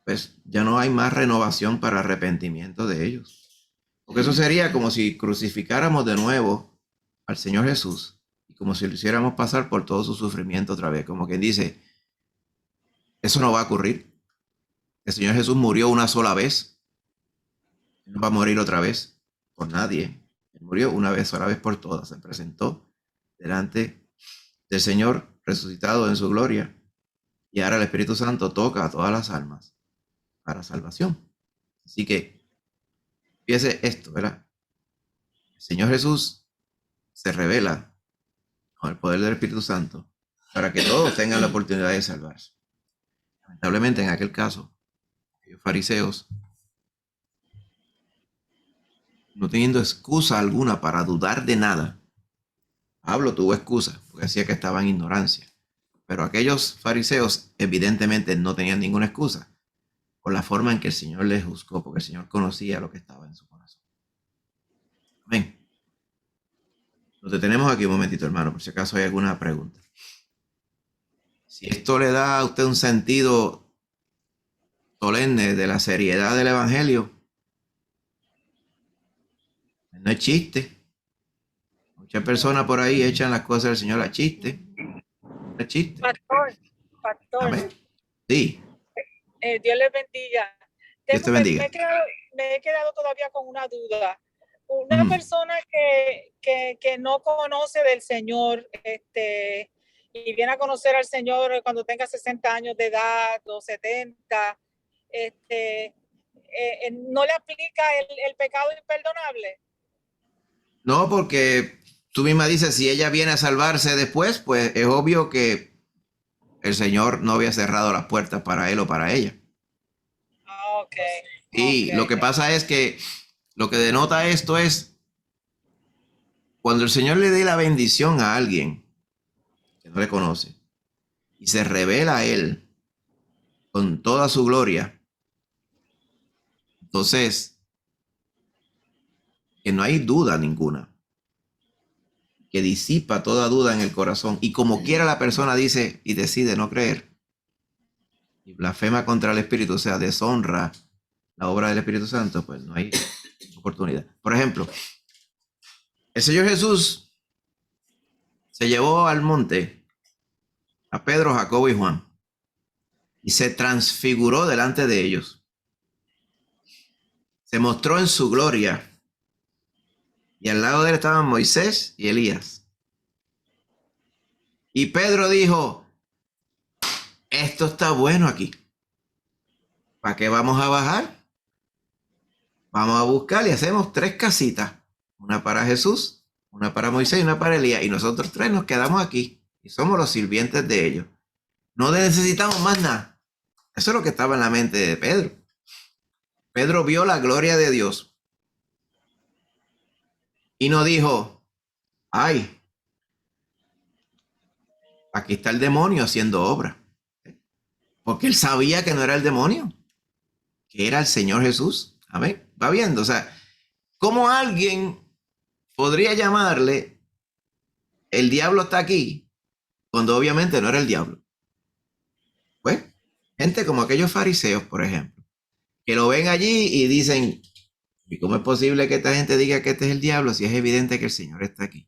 pues ya no hay más renovación para arrepentimiento de ellos. Porque eso sería como si crucificáramos de nuevo al Señor Jesús y como si lo hiciéramos pasar por todo su sufrimiento otra vez. Como quien dice, eso no va a ocurrir. El Señor Jesús murió una sola vez. No va a morir otra vez por nadie. Él murió una vez, sola vez por todas. Se presentó delante del Señor resucitado en su gloria. Y ahora el Espíritu Santo toca a todas las almas para salvación. Así que, fíjese esto, ¿verdad? El Señor Jesús se revela con el poder del Espíritu Santo para que todos tengan la oportunidad de salvarse. Lamentablemente, en aquel caso, los fariseos, no teniendo excusa alguna para dudar de nada, Pablo tuvo excusa, porque decía que estaba en ignorancia, pero aquellos fariseos evidentemente no tenían ninguna excusa por la forma en que el Señor les juzgó, porque el Señor conocía lo que estaba en su corazón. Amén. Nos detenemos aquí un momentito, hermano, por si acaso hay alguna pregunta. Si esto le da a usted un sentido solemne de la seriedad del Evangelio, no es chiste. Muchas personas por ahí echan las cosas del Señor a chiste. No es chiste. Pastor. Amén. Sí. Dios les bendiga. Dios te bendiga. Me he quedado todavía con una duda. Una persona que no conoce del Señor y viene a conocer al Señor cuando tenga 60 años de edad o 70, ¿no le aplica el pecado imperdonable? No, porque tú misma dices, si ella viene a salvarse después, pues es obvio que el Señor no había cerrado las puertas para él o para ella. Ok. Y ok. lo que pasa es que lo que denota esto es cuando el Señor le dé la bendición a alguien que no le conoce y se revela a él con toda su gloria, entonces que no hay duda ninguna, que disipa toda duda en el corazón y como quiera la persona dice y decide no creer y blasfema contra el Espíritu, o sea, deshonra la obra del Espíritu Santo, pues no hay oportunidad. Por ejemplo, el Señor Jesús se llevó al monte a Pedro, Jacobo y Juan y se transfiguró delante de ellos. Se mostró en su gloria y al lado de él estaban Moisés y Elías. Y Pedro dijo, esto está bueno aquí. ¿Para qué vamos a bajar? Vamos a buscar y hacemos 3 casitas. Una para Jesús, una para Moisés y una para Elías. Y nosotros 3 nos quedamos aquí y somos los sirvientes de ellos. No necesitamos más nada. Eso es lo que estaba en la mente de Pedro. Pedro vio la gloria de Dios y no dijo, ay, aquí está el demonio haciendo obra. Porque él sabía que no era el demonio, que era el Señor Jesús. Amén. Va viendo, o sea, ¿cómo alguien podría llamarle el diablo está aquí cuando obviamente no era el diablo? Pues, gente como aquellos fariseos, por ejemplo, que lo ven allí y dicen, ¿y cómo es posible que esta gente diga que este es el diablo si es evidente que el Señor está aquí?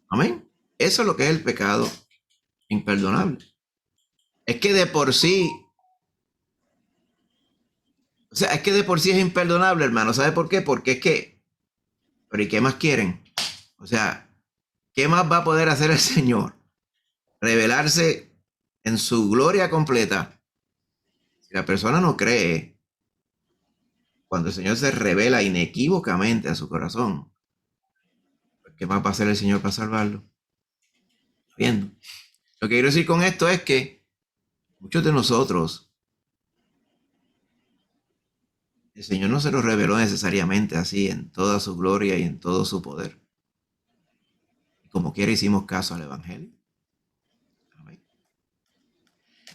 Amén. Eso es lo que es el pecado imperdonable. Es que de por sí, o sea, es que de por sí es imperdonable, hermano. ¿Sabe por qué? Porque es que, pero ¿y qué más quieren? O sea, ¿qué más va a poder hacer el Señor? Revelarse en su gloria completa. Si la persona no cree, cuando el Señor se revela inequívocamente a su corazón, pues ¿qué más va a hacer el Señor para salvarlo? Viendo. Lo que quiero decir con esto es que muchos de nosotros, el Señor no se lo reveló necesariamente así en toda su gloria y en todo su poder. Y como quiera hicimos caso al Evangelio. Amén.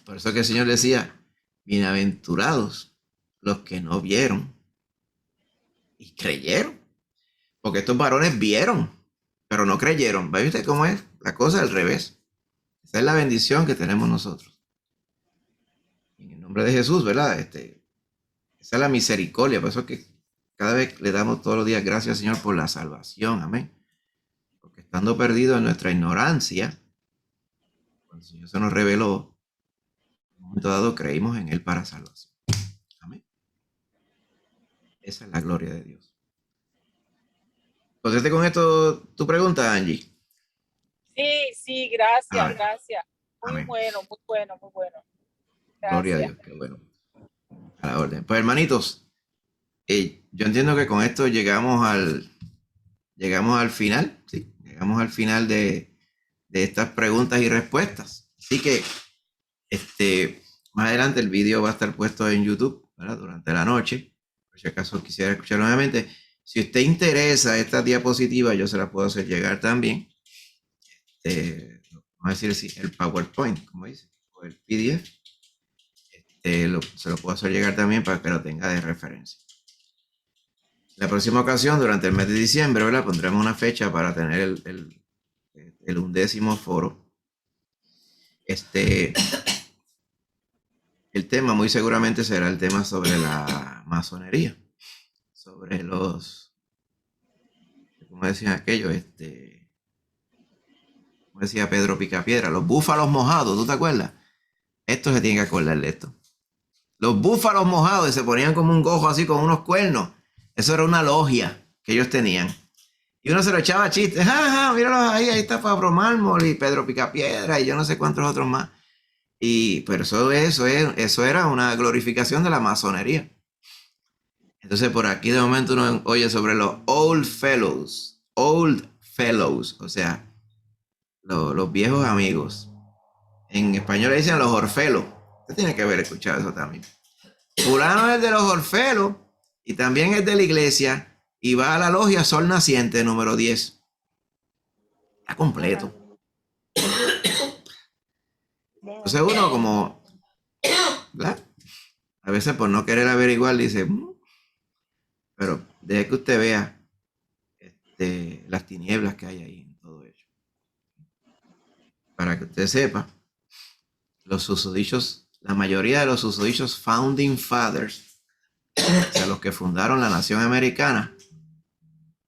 Por eso que el Señor decía, bienaventurados los que no vieron y creyeron. Porque estos varones vieron, pero no creyeron. ¿Ve usted cómo es? La cosa al revés. Esa es la bendición que tenemos nosotros. En el nombre de Jesús, ¿verdad? Esa es la misericordia. Por eso es que cada vez le damos todos los días gracias al Señor por la salvación. Amén. Porque estando perdidos en nuestra ignorancia, cuando el Señor se nos reveló, en un momento dado creímos en Él para salvación. Amén. Esa es la gloria de Dios. ¿Conteste con esto tu pregunta, Angie? Sí, gracias, Amén. gracias. Muy Amén. bueno, muy bueno, muy bueno. Gracias. Gloria a Dios, qué bueno. A la orden. Pues hermanitos, yo entiendo que con esto llegamos al final, ¿sí? Llegamos al final de estas preguntas y respuestas. Así que más adelante el vídeo va a estar puesto en YouTube, ¿verdad? Durante la noche. Por si acaso quisiera escuchar nuevamente. Si usted interesa esta diapositiva, yo se la puedo hacer llegar también. Vamos a decir el PowerPoint, como dice, o el PDF. Se lo puedo hacer llegar también para que lo tenga de referencia. La próxima ocasión, durante el mes de diciembre, ¿verdad? Pondremos una fecha para tener el 11º foro. El tema muy seguramente será el tema sobre la masonería, sobre los, ¿cómo decían aquellos? Como decía Pedro Picapiedra, los búfalos mojados, ¿tú te acuerdas? Esto se tiene que acordar de esto. Los búfalos mojados, y se ponían como un gojo así con unos cuernos. Eso era una logia que ellos tenían. Y uno se lo echaba chistes. ¡Ja, ja! Míralo ahí está Pablo Mármol y Pedro Picapiedra y yo no sé cuántos otros más. Pero eso era una glorificación de la masonería. Entonces por aquí de momento uno oye sobre los old fellows, o sea, los viejos amigos. En español le dicen los orfelos. Usted tiene que haber escuchado eso también. fulano es de los Orfelos y también es de la iglesia y va a la logia Sol Naciente número 10. Está completo. Entonces uno como, ¿verdad? A veces por no querer averiguar dice, pero deje que usted vea las tinieblas que hay ahí en todo ello. Para que usted sepa, los susodichos, la mayoría de los susodichos Founding Fathers, o sea, los que fundaron la nación americana,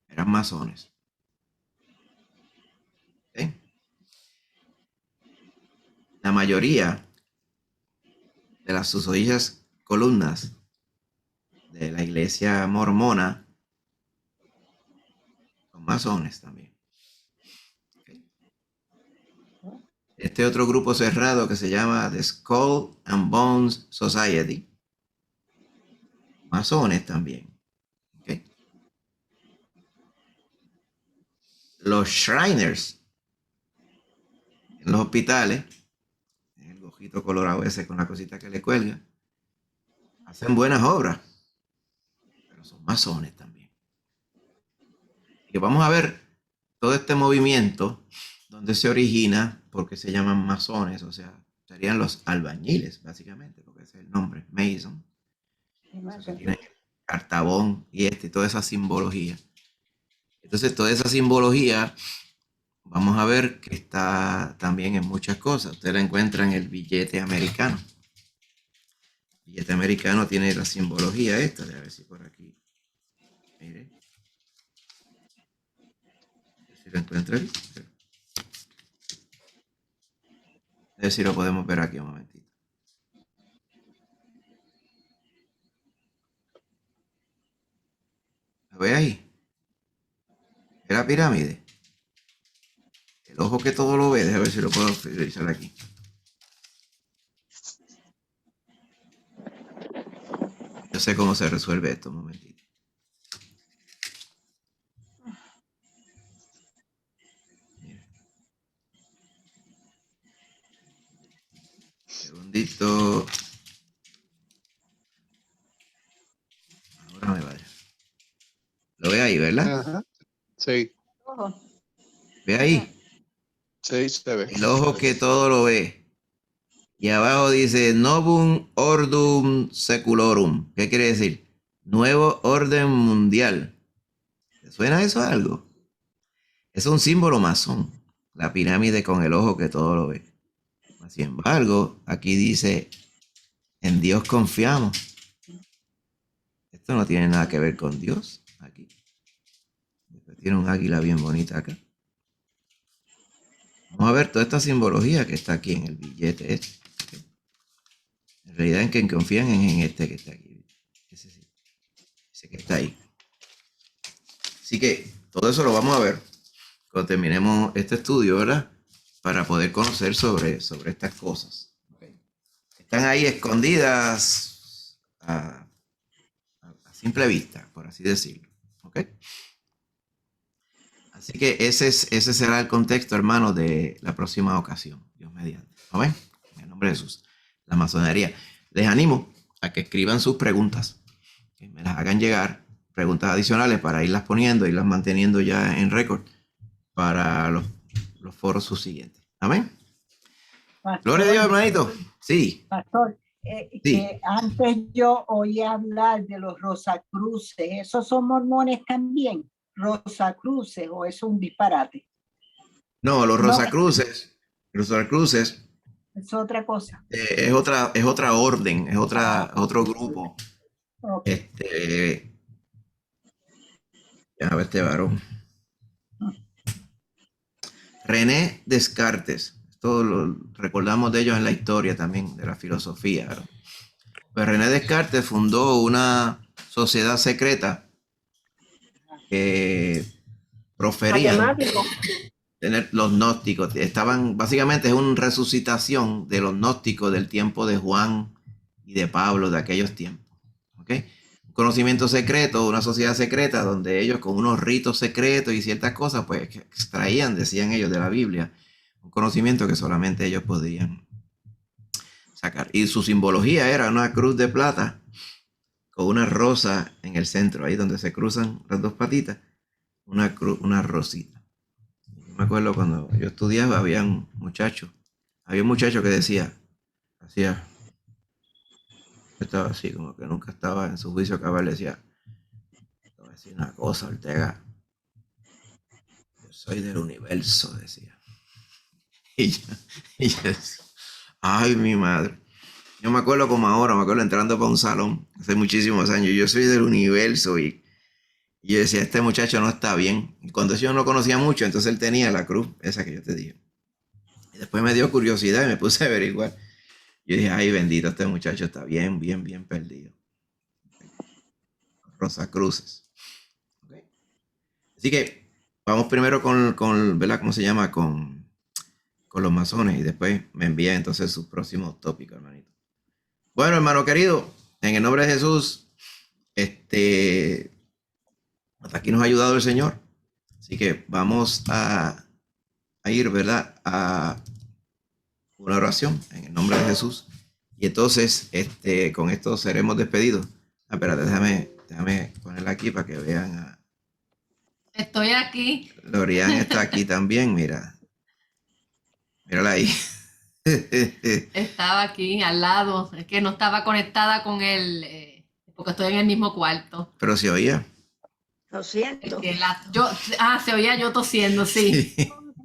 eran masones. ¿Okay? La mayoría de las susodichas columnas de la iglesia mormona son masones también. ¿Okay? Este otro grupo cerrado que se llama The Skull and Bones Society, masones también. ¿Okay? Los Shriners en los hospitales, el ojito colorado ese con la cosita que le cuelga, hacen buenas obras, pero son masones también. Y vamos a ver todo este movimiento, donde se origina, porque se llaman masones, o sea, serían los albañiles, básicamente, porque ese es el nombre, Mason. Entonces, tiene cartabón y toda esa simbología. Entonces, toda esa simbología, vamos a ver que está también en muchas cosas. Usted la encuentra en el billete americano. El billete americano tiene la simbología esta, a ver si por aquí. Mire. A ver si lo encuentra aquí. A ver si lo podemos ver aquí un momentito. ¿Lo ve ahí? ¿Es la pirámide? El ojo que todo lo ve, déjame ver si lo puedo visualizar aquí. Yo sé cómo se resuelve esto, un momentito. Mira. Segundito. Ahora me vaya. Lo ve ahí, ¿verdad? Ajá. Sí, Ve ahí. sí, se ve. El ojo que todo lo ve. Y abajo dice Novum Ordum Seculorum. ¿Qué quiere decir? Nuevo orden mundial. ¿Te suena eso a algo? Es un símbolo masón. La pirámide con el ojo que todo lo ve. Sin embargo, aquí dice, en Dios confiamos. Esto no tiene nada que ver con Dios. Aquí. Tiene un águila bien bonita acá. Vamos a ver toda esta simbología que está aquí en el billete este. En realidad en quien confían es en este que está aquí. Ese sí. Ese que está ahí. Así que todo eso lo vamos a ver cuando terminemos este estudio, ¿verdad? Para poder conocer sobre estas cosas. ¿Okay? Están ahí escondidas a simple vista, por así decirlo. ¿Ok? Así que ese será el contexto, hermano, de la próxima ocasión. Dios mediante. ¿Amén? En el nombre de Jesús. La masonería. Les animo a que escriban sus preguntas. Que me las hagan llegar. Preguntas adicionales para irlas poniendo, irlas manteniendo ya en récord para los foros subsiguientes. Amén. Pastor, Gloria a Dios, hermanito. Sí. Pastor, Sí. que antes yo oí hablar de los Rosacruces. ¿Esos son mormones también? Rosacruces, o es un disparate. No, los Rosacruces. Los Rosacruces Es otra cosa. es otra orden, es otro grupo. Okay. A ver este varón. René Descartes. Esto lo recordamos de ellos en la historia también, de la filosofía, ¿verdad? Pues René Descartes fundó una sociedad secreta que proferían Matemático. tener los gnósticos. Básicamente es una resucitación de los gnósticos del tiempo de Juan y de Pablo de aquellos tiempos. ¿Ok? Un conocimiento secreto, una sociedad secreta donde ellos con unos ritos secretos y ciertas cosas pues extraían, decían ellos, de la Biblia un conocimiento que solamente ellos podían sacar. Y su simbología era una cruz de plata con una rosa en el centro, ahí donde se cruzan las dos patitas, una rosita. Yo me acuerdo cuando yo estudiaba, había un muchacho que decía, estaba así, como que nunca estaba en su juicio cabal, decía, te voy a decir una cosa, Ortega, yo soy del universo, decía. Y yo decía, ay, mi madre. Yo me acuerdo como ahora, me acuerdo entrando para un salón hace muchísimos años, yo soy del universo y yo decía, este muchacho no está bien. Y cuando yo no lo conocía mucho, entonces él tenía la cruz, esa que yo te dije. Y después me dio curiosidad y me puse a averiguar. Yo dije, ay, bendito, este muchacho está bien, bien, bien perdido. Rosacruces. Okay. Así que vamos primero con ¿verdad? ¿Cómo se llama? Con los masones y después me envía entonces sus próximos tópicos, hermanito. Bueno, hermano querido, en el nombre de Jesús, hasta aquí nos ha ayudado el Señor. Así que vamos a ir, ¿verdad? A una oración en el nombre de Jesús. Y entonces, con esto seremos despedidos. Ah, espérate, déjame ponerla aquí para que vean. Estoy aquí. Lorian está aquí también, mira. Mírala ahí. Estaba aquí al lado. Es que no estaba conectada con él porque estoy en el mismo cuarto. Pero se oía. Lo siento. Se oía yo tosiendo, sí.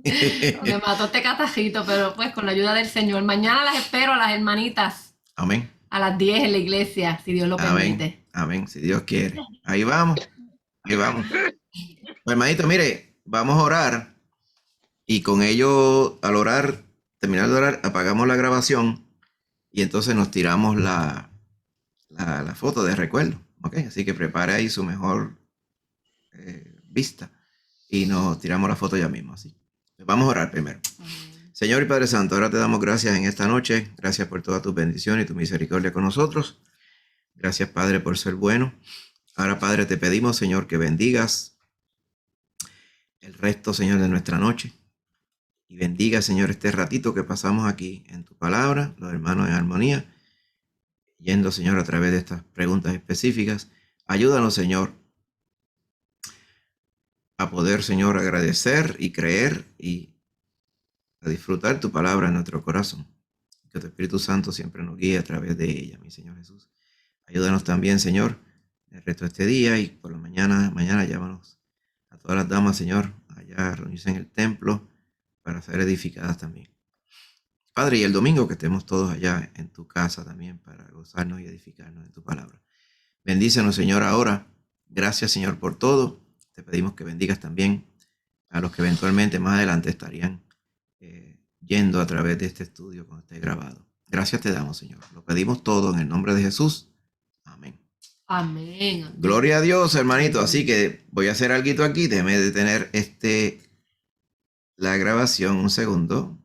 Me mató este catajito, pero pues con la ayuda del Señor. Mañana las espero a las hermanitas. Amén. A las 10 en la iglesia, si Dios lo permite. Amén, si Dios quiere. Ahí vamos. Pues, hermanito, mire, vamos a orar. Y con ello, al orar, terminar de orar, apagamos la grabación. Y entonces nos tiramos la foto de recuerdo. ¿Ok? Así que prepare ahí su mejor vista. Y nos tiramos la foto ya mismo, así. Vamos a orar primero. Señor y Padre Santo, ahora te damos gracias en esta noche. Gracias por toda tu bendición y tu misericordia con nosotros. Gracias, Padre, por ser bueno. Ahora, Padre, te pedimos, Señor, que bendigas el resto, Señor, de nuestra noche. Y bendiga, Señor, este ratito que pasamos aquí en tu palabra, los hermanos en armonía, yendo, Señor, a través de estas preguntas específicas. Ayúdanos, Señor, a poder, Señor, agradecer y creer y a disfrutar tu palabra en nuestro corazón. Que tu Espíritu Santo siempre nos guíe a través de ella, mi Señor Jesús. Ayúdanos también, Señor, el resto de este día y por la mañana llámanos a todas las damas, Señor, allá a reunirse en el templo para ser edificadas también. Padre, y el domingo que estemos todos allá en tu casa también para gozarnos y edificarnos en tu palabra. Bendícenos, Señor, ahora. Gracias, Señor, por todo. Te pedimos que bendigas también a los que eventualmente más adelante estarían yendo a través de este estudio cuando esté grabado. Gracias te damos, Señor. Lo pedimos todo en el nombre de Jesús. Amén. Amén. Gloria a Dios, hermanito. Así que voy a hacer algo aquí. Déjeme detener la grabación un segundo.